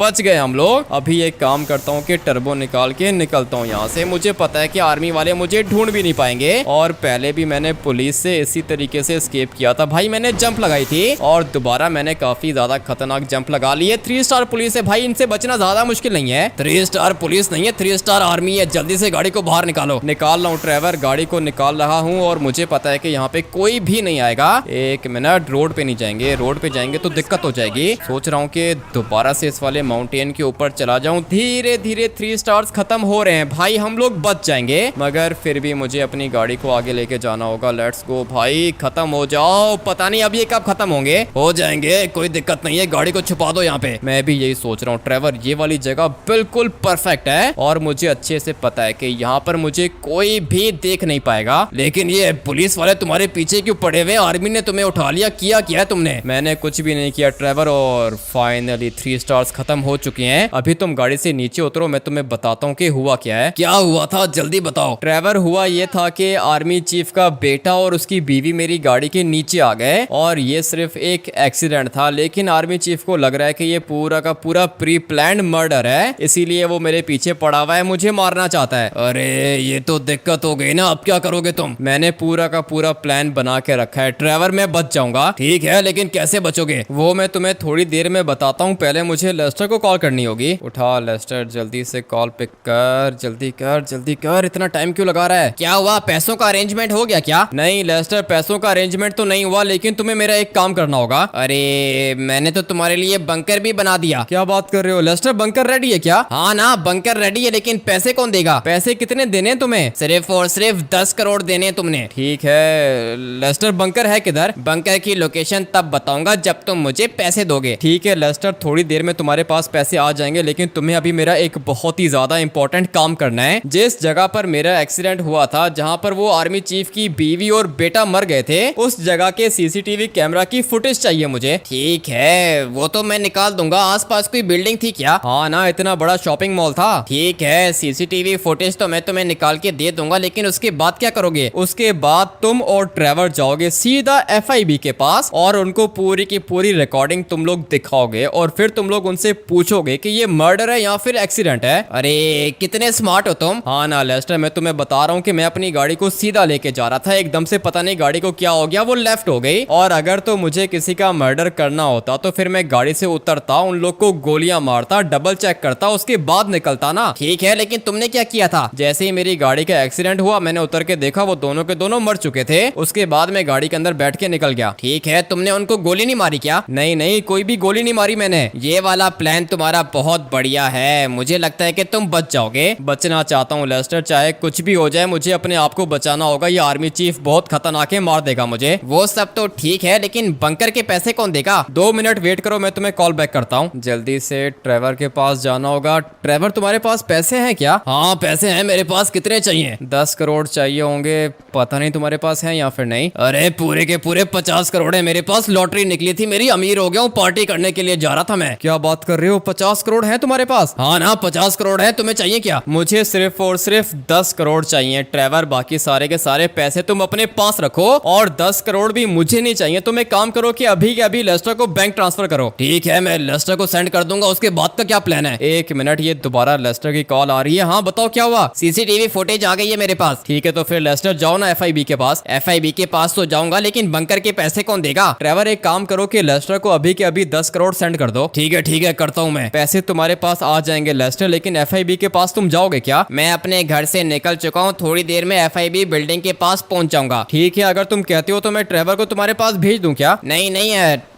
बच गए हम लोग। अभी एक काम करता हूँ कि टर्बो निकाल के निकलता हूँ यहाँ से। मुझे पता है कि आर्मी वाले मुझे ढूंढ भी नहीं पाएंगे, और पहले भी मैंने पुलिस से इसी तरीके से एस्केप किया था भाई। मैंने जंप लगाई थी और दोबारा मैंने काफी ज्यादा खतरनाक जंप लगा ली है। 3 स्टार पुलिस है भाई, इनसे बचना ज्यादा मुश्किल नहीं है। 3 स्टार पुलिस नहीं है, 3 स्टार आर्मी है। जल्दी से गाड़ी को बाहर निकालो। निकाल रहा हूँ ड्राइवर, गाड़ी को निकाल रहा हूँ, और मुझे पता है कि यहाँ पे कोई भी नहीं आएगा। एक मिनट, रोड पे नहीं जाएंगे, रोड पे जाएंगे तो दिक्कत हो जाएगी। सोच रहा हूँ कि दोबारा से इस वाले माउंटेन के ऊपर चला जाऊँ। धीरे धीरे 3 स्टार्स खत्म हो रहे हैं भाई, हम लोग बच जाएंगे, मगर फिर भी मुझे अपनी गाड़ी को आगे लेके जाना होगा। लेट्स गो भाई, खत्म हो जाओ। पता नहीं अब ये कब खत्म होंगे। हो जाएंगे, कोई दिक्कत नहीं है, गाड़ी को छुपा दो यहाँ पे। मैं भी यही सोच रहा हूँ ट्रेवर, ये वाली जगह बिल्कुल परफेक्ट है, और मुझे अच्छे से पता है कि यहाँ पर मुझे कोई भी देख नहीं पाएगा। लेकिन ये पुलिस वाले तुम्हारे पीछे क्यों पड़े हुए? आर्मी ने तुम्हें उठा लिया, किया क्या है तुमने? मैंने कुछ भी नहीं किया ट्रेवर, और फाइनली 3 स्टार्स खत्म हो चुके हैं। अभी तुम गाड़ी से नीचे उतरो, मैं तुम्हें बताता हूँ कि हुआ क्या है। क्या हुआ था, जल्दी बताओ। ट्रेवर, हुआ ये था कि आर्मी चीफ का बेटा और उसकी बीवी मेरी गाड़ी के नीचे आ गए, और ये सिर्फ एक एक्सीडेंट था, लेकिन आर्मी चीफ को लग रहा है कि ये पूरा का पूरा प्री प्लान्ड मर्डर है, इसीलिए वो मेरे पीछे पड़ा हुआ है, मुझे मारना चाहता है। अरे ये तो दिक्कत हो गई ना, अब क्या करोगे तुम? मैंने पूरा का पूरा प्लान बना के रखा है ट्रेवर, मैं बच जाऊंगा। ठीक है, लेकिन कैसे बचोगे वो मैं तुम्हें थोड़ी देर में बताता हूँ। पहले मुझे लेस्टर को कॉल करनी होगी। उठा लेस्टर, जल्दी से कॉल पिक कर, जल्दी कर जल्दी कर। इतना टाइम क्यों लगा रहा है? क्या हुआ, पैसों का अरेंजमेंट हो गया क्या? नहीं लेस्टर, पैसों का अरेंजमेंट तो नहीं हुआ, लेकिन तुम्हें मेरा एक काम करना होगा। अरे मैंने तो तुम्हारे लिए बंकर भी बना दिया। क्या बात कर रहे हो लेस्टर, बंकर रेडी है क्या? हाँ ना, बंकर रेडी है, लेकिन पैसे कौन देगा? पैसे कितने देने हैं तुम्हें? सिर्फ और सिर्फ 10 करोड़ देने तुमने। ठीक है लेस्टर, बंकर है किधर? बंकर की लोकेशन तब बताऊंगा जब तुम मुझे पैसे दोगे। ठीक है लेस्टर, थोड़ी देर में तुम्हारे पास पैसे आ जाएंगे, लेकिन तुम्हें अभी मेरा एक बहुत ही ज्यादा इंपॉर्टेंट काम करना है। जिस जगह पर मेरा एक्सीडेंट हुआ था, जहाँ पर वो आर्मी चीफ की बीवी और बेटा मर गए थे, उस जगह के सीसीटीवी कैमरा की फुटेज चाहिए मुझे। ठीक है, वो तो मैं निकाल दूंगा। आसपास कोई बिल्डिंग थी क्या? हाँ ना, इतना बड़ा शॉपिंग मॉल था। ठीक है, सीसीटीवी फुटेज तो मैं तुम्हें निकाल के दे दूंगा, लेकिन उसके बाद क्या करोगे? उसके बाद तुम और ट्रेवर जाओगे सीधा FIB के पास, और उनको पूरी की पूरी रिकॉर्डिंग तुम लोग दिखाओगे, और फिर तुम लोग उनसे पूछोगे कि ये मर्डर है या फिर एक्सीडेंट है। अरे कितने स्मार्ट हो तुम। हाँ ना लेस्टर, मैं तुम्हें बता रहा हूँ कि मैं अपनी गाड़ी को सीधा लेके जा रहा था, एकदम से पता नहीं गाड़ी को क्या हो गया, वो लेफ्ट हो गई। और अगर तो मुझे किसी का मर्डर करना होता तो फिर मैं गाड़ी से उतरता, उन लोग को गोलियां मारता, डबल चेक करता, उसके बाद निकलता ना। ठीक है, लेकिन तुमने क्या किया था? जैसे ही मेरी गाड़ी का एक्सीडेंट हुआ, मैंने उतर के देखा वो दोनों के दोनों मर चुके थे। उसके बाद मैं गाड़ी के अंदर बैठ के निकल गया। ठीक है, तुमने उनको गोली नहीं मारी क्या? नहीं नहीं, कोई भी गोली नहीं मारी मैंने। ये वाला प्लान तुम्हारा बहुत बढ़िया है, मुझे लगता है कि तुम बच जाओगे। बचना चाहता हूँ लेस्टर, चाहे कुछ भी हो जाए, मुझे अपने आप को बचाना होगा। ये आर्मी चीफ बहुत खतरनाक है, मार देगा मुझे। वो सब तो ठीक है, लेकिन बंकर के पैसे कौन देगा? 2 मिनट वेट करो, मैं तुम्हें कॉल बैक करता हूँ। जल्दी से ट्रेवर के पास जाना होगा। ट्रेवर, तुम्हारे पास पैसे हैं क्या? हाँ पैसे हैं मेरे पास, कितने चाहिए? 10 करोड़ चाहिए होंगे, पता नहीं तुम्हारे पास है या फिर नहीं। अरे पूरे के पूरे 50 करोड़ है मेरे पास, लॉटरी निकली थी मेरी, अमीर हो गया हूँ, पार्टी करने के लिए जा रहा था मैं। क्या बात कर रहे हो, 50 करोड़ है तुम्हारे पास? हाँ ना, 50 करोड़ है, तुम्हें चाहिए क्या? मुझे सिर्फ और सिर्फ 10 करोड़ चाहिए ट्रेवर, बाकी सारे के सारे पैसे तुम अपने पास रखो, और 10 करोड़ भी मुझे नहीं चाहिए। तुम एक काम करो कि अभी के अभी लेस्टर को बैंक ट्रांसफर करो। ठीक है, मैं लेस्टर को सेंड कर दूंगा, उसके बाद का क्या प्लान है? एक मिनट, ये दोबारा लेस्टर की कॉल आ रही है। हाँ बताओ, क्या हुआ? सीसीटीवी फुटेज आ गई है मेरे पास। ठीक है, तो फिर लेस्टर जाओ ना FIB के पास। FIB के पास तो जाऊंगा, लेकिन बंकर के पैसे कौन देगा? ट्रेवर, एक काम करो कि लेस्टर को अभी के अभी 10 करोड़ सेंड कर दो। ठीक है, करता हूँ मैं। पैसे तुम्हारे पास आ जाएंगे लेस्टर, लेकिन FIB के पास तुम जाओगे क्या? मैं अपने घर से निकल चुका हूँ, थोड़ी देर में FIB बिल्डिंग के पास पहुंच जाऊंगा। ठीक है, अगर तुम कहते हो तो मैं ट्रेवर को तुम्हारे पास भेज दूं क्या? नहीं,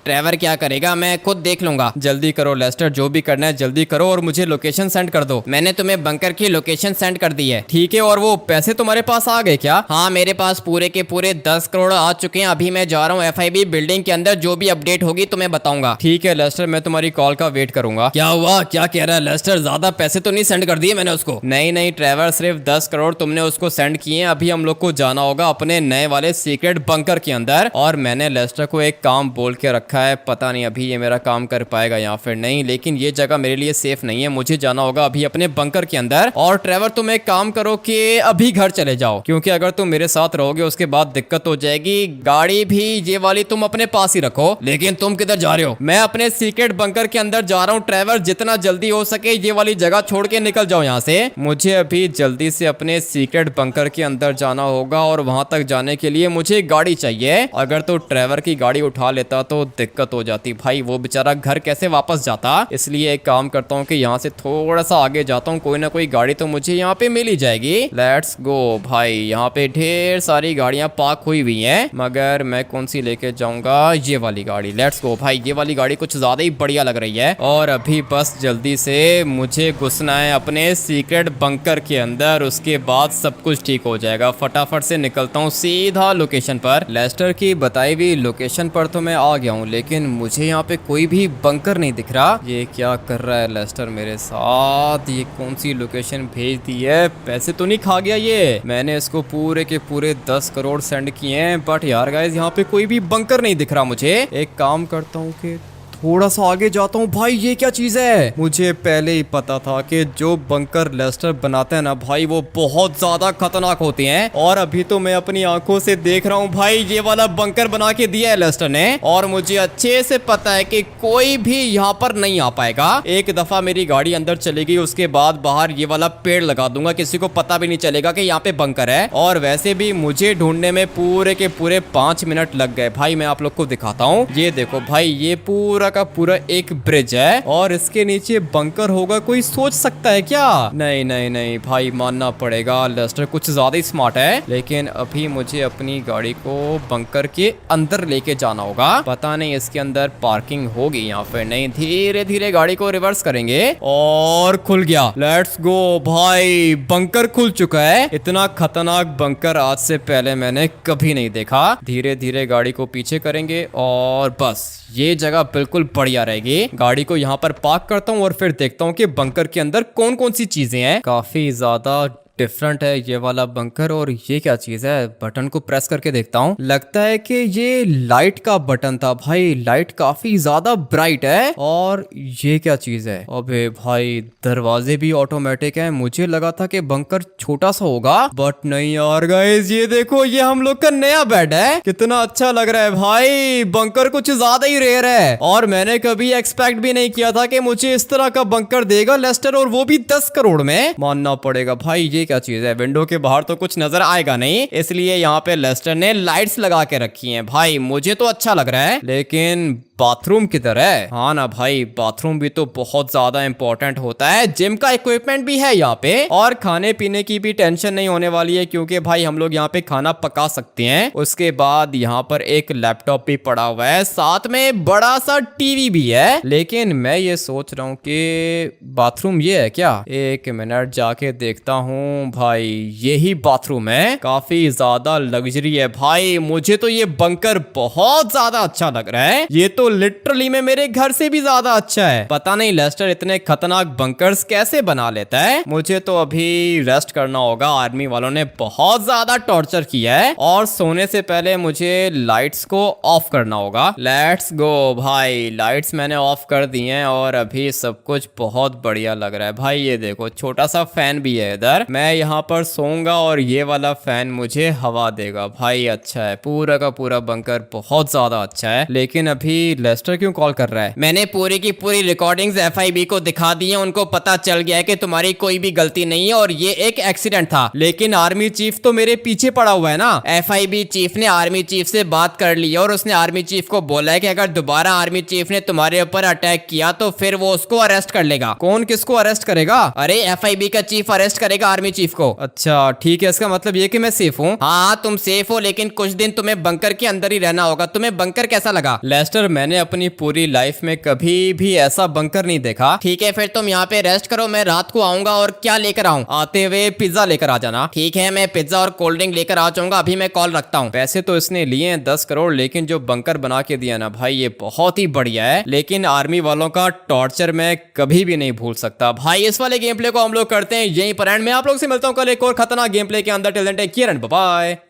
ट्रेवर क्या करेगा मैं खुद देख लूंगा। जल्दी करो लेस्टर, जो भी करना है जल्दी करो और मुझे लोकेशन सेंड कर दो। मैंने तुम्हें बंकर की लोकेशन सेंड कर दी है। ठीक है, और वो पैसे तुम्हारे पास आ गए क्या? हाँ मेरे पास पूरे के पूरे 10 करोड़ आ चुके हैं। अभी मैं जा रहा हूँ FIB बिल्डिंग के अंदर, जो भी अपडेट होगी तुम्हें बताऊंगा। ठीक है लेस्टर, मैं तुम्हारी कॉल का वेट करूंगा। क्या हुआ, क्या कह रहा है लेस्टर? ज्यादा पैसे तो नहीं सेंड कर दिए मैंने उसको? नहीं नहीं ट्रेवर, सिर्फ 10 करोड़ तुमने उसको सेंड किए हैं। अभी हम लोग को जाना होगा अपने नए वाले सीक्रेट बंकर के अंदर, और मैंने लेस्टर को एक काम बोल के रखा है। पता नहीं अभी ये मेरा काम कर पाएगा या फिर नहीं, लेकिन ये जगह मेरे लिए सेफ नहीं है। मुझे जाना होगा अभी अपने बंकर के अंदर। और ट्रेवर तुम एक काम करो कि अभी घर चले जाओ, क्योंकि अगर तुम मेरे साथ रहोगे उसके बाद दिक्कत हो जाएगी। गाड़ी भी ये वाली तुम अपने पास ही रखो। लेकिन तुम किधर जा रहे हो? मैं अपने सीक्रेट बंकर के अंदर जा रहा हूँ ट्रेवर, जितना जल्दी हो सके ये वाली जगह छोड़ के निकल जाओ यहाँ से। मुझे अभी जल्दी से अपने सीक्रेट बंकर के अंदर जाना होगा, और वहां तक जाने के लिए मुझे गाड़ी चाहिए। अगर तो ट्रेवर की गाड़ी उठा लेता तो दिक्कत हो जाती भाई, वो बेचारा घर कैसे वापस जाता। इसलिए एक काम करता हूँ कि यहाँ से थोड़ा सा आगे जाता हूँ, कोई ना कोई गाड़ी तो मुझे यहाँ पे मिल ही जाएगी। लेट्स गो भाई, यहाँ पे ढेर सारी गाड़ियां पार्क हुई हुई हैं, मगर मैं कौन सी लेके जाऊंगा? ये वाली गाड़ी। लेट्स गो भाई, ये वाली गाड़ी कुछ ज्यादा ही बढ़िया लग रही है। और अभी बस जल्दी से मुझे घुसना है अपने सीक्रेट बंकर के अंदर, उसके बाद सब कुछ ठीक हो जाएगा। फटाफट से निकलता हूँ सीधा लोकेशन पर। लेस्टर की बताई हुई लोकेशन पर तो मैं आ गया हूँ, लेकिन मुझे यहाँ पे कोई भी बंकर नहीं दिख रहा। ये क्या कर रहा है लेस्टर मेरे साथ? ये कौन सी लोकेशन भेज दी है? पैसे तो नहीं खा गया ये? मैंने इसको पूरे के पूरे 10 करोड़ सेंड किए हैं, बट यार गाइस यहाँ पे कोई भी बंकर नहीं दिख रहा मुझे। एक काम करता हूँ कि थोड़ा सा आगे जाता हूँ। भाई ये क्या चीज है? मुझे पहले ही पता था कि जो बंकर लेस्टर बनाते हैं ना भाई, वो बहुत ज्यादा खतरनाक होते हैं। और अभी तो मैं अपनी आंखों से देख रहा हूँ भाई, ये वाला बंकर बना के दिया है लेस्टर ने, और मुझे अच्छे से पता है कि कोई भी यहाँ पर नहीं आ पाएगा। एक दफा मेरी गाड़ी अंदर चलेगी, उसके बाद बाहर ये वाला पेड़ लगा दूंगा, किसी को पता भी नहीं चलेगा कि यहाँ पे बंकर है। और वैसे भी मुझे ढूंढने में पूरे के पूरे 5 मिनट लग गए भाई। मैं आप लोग को दिखाता हूँ, ये देखो भाई, ये पूरा का पूरा एक ब्रिज है, और इसके नीचे बंकर होगा। कोई सोच सकता है क्या? नहीं नहीं नहीं भाई, मानना पड़ेगा लेस्टर कुछ ज्यादा ही स्मार्ट है। लेकिन अभी मुझे अपनी गाड़ी को बंकर के अंदर लेके जाना होगा। पता नहीं इसके अंदर पार्किंग होगी या फिर नहीं। धीरे धीरे गाड़ी को रिवर्स करेंगे, और खुल गया। लेट्स गो भाई, बंकर खुल चुका है। इतना खतरनाक बंकर आज से पहले मैंने कभी नहीं देखा। धीरे धीरे गाड़ी को पीछे करेंगे, और बस ये जगह बिल्कुल बढ़िया रहेगी। गाड़ी को यहाँ पर पार्क करता हूँ और फिर देखता हूँ कि बंकर के अंदर कौन कौन सी चीजें हैं। काफी ज्यादा डिफरेंट है ये वाला बंकर। और ये क्या चीज है? बटन को प्रेस करके देखता हूँ, लगता है कि ये लाइट का बटन था भाई। लाइट काफी ज्यादा ब्राइट है। और ये क्या चीज है? अबे भाई, दरवाजे भी ऑटोमेटिक है। मुझे लगा था कि बंकर छोटा सा होगा, बट नहीं यार गाइस, ये देखो, ये हम लोग का नया बेड है। कितना अच्छा लग रहा है भाई। बंकर कुछ ज्यादा ही रेयर है, और मैंने कभी एक्सपेक्ट भी नहीं किया था कि मुझे इस तरह का बंकर देगा लेस्टर, और वो भी 10 करोड़ में। मानना पड़ेगा भाई। ये क्या चीज है? विंडो के बाहर तो कुछ नजर आएगा नहीं, इसलिए यहाँ पे लेस्टर ने लाइट्स लगा के रखी हैं भाई। मुझे तो अच्छा लग रहा है, लेकिन बाथरूम किधर है? हाँ ना भाई, बाथरूम भी तो बहुत ज्यादा इंपॉर्टेंट होता है। जिम का इक्विपमेंट भी है यहाँ पे, और खाने पीने की भी टेंशन नहीं होने वाली है, क्योंकि भाई हम लोग यहाँ पे खाना पका सकते हैं। उसके बाद यहाँ पर एक लैपटॉप भी पड़ा हुआ है, साथ में बड़ा सा टीवी भी है। लेकिन मैं ये सोच रहा हूँ कि बाथरूम ये है क्या? एक मिनट जाके देखता हूँ भाई। यही बाथरूम है, काफी ज्यादा लग्जरी है भाई। मुझे तो ये बंकर बहुत ज्यादा अच्छा लग रहा है। ये तो लिटरली में मेरे घर से भी ज्यादा अच्छा है। पता नहीं लेस्टर इतने खतरनाक बंकर्स कैसे बना लेता है। मुझे तो अभी रेस्ट करना होगा। आर्मी वालों ने बहुत ज्यादा टॉर्चर किया है, और सोने से पहले मुझे लाइट्स को ऑफ करना होगा। लेट्स गो भाई, लाइट्स मैंने ऑफ कर दी हैं, और अभी सब कुछ बहुत बढ़िया लग रहा है भाई। ये देखो, छोटा सा फैन भी है इधर। मैं यहाँ पर सोऊंगा, और ये वाला फैन मुझे हवा देगा भाई। अच्छा है, पूरा का पूरा बंकर बहुत ज्यादा अच्छा है। लेकिन अभी लेस्टर क्यों कॉल कर रहा है? मैंने पूरी की पूरी रिकॉर्डिंग्स FIB को दिखा दी हैं। उनको पता चल गया है कि तुम्हारी कोई भी गलती नहीं है, और ये एक एक्सीडेंट था। लेकिन आर्मी चीफ तो मेरे पीछे पड़ा हुआ है ना। FIB चीफ ने आर्मी चीफ से बात कर ली है, और उसने आर्मी चीफ को बोला है कि अगर दोबारा आर्मी चीफ ने तुम्हारे ऊपर अटैक किया तो फिर वो उसको अरेस्ट कर लेगा। कौन किसको अरेस्ट करेगा? अरे FIB का चीफ अरेस्ट करेगा आर्मी चीफ को। अच्छा ठीक है, इसका मतलब ये कि मैं सेफ हूँ। हाँ तुम सेफ हो, लेकिन कुछ दिन तुम्हें बंकर के अंदर ही रहना होगा। तुम्हें बंकर कैसा लगा? लेस्टर, मैंने मैंने अपनी पूरी लाइफ में कभी भी ऐसा बंकर नहीं देखा। ठीक है, फिर तुम यहाँ पे रेस्ट करो, मैं रात को आऊंगा। और क्या लेकर आऊं? आते हुए पिज्जा लेकर आ जाना। ठीक है, मैं पिज्जा और कोल्ड ड्रिंक लेकर आ जाऊंगा। अभी मैं कॉल रखता हूँ। वैसे तो इसने लिए हैं 10 करोड़, लेकिन जो बंकर बना के दिया ना भाई, ये बहुत ही बढ़िया है। लेकिन आर्मी वालों का टॉर्चर मैं कभी भी नहीं भूल सकता। भाई इस वाले गेम प्ले को हम लोग करते हैं यहीं पर एंड। मैं आप लोग से मिलता हूँ कल एक और खतरनाक गेम प्ले के अंदर। Till then take care and bye bye.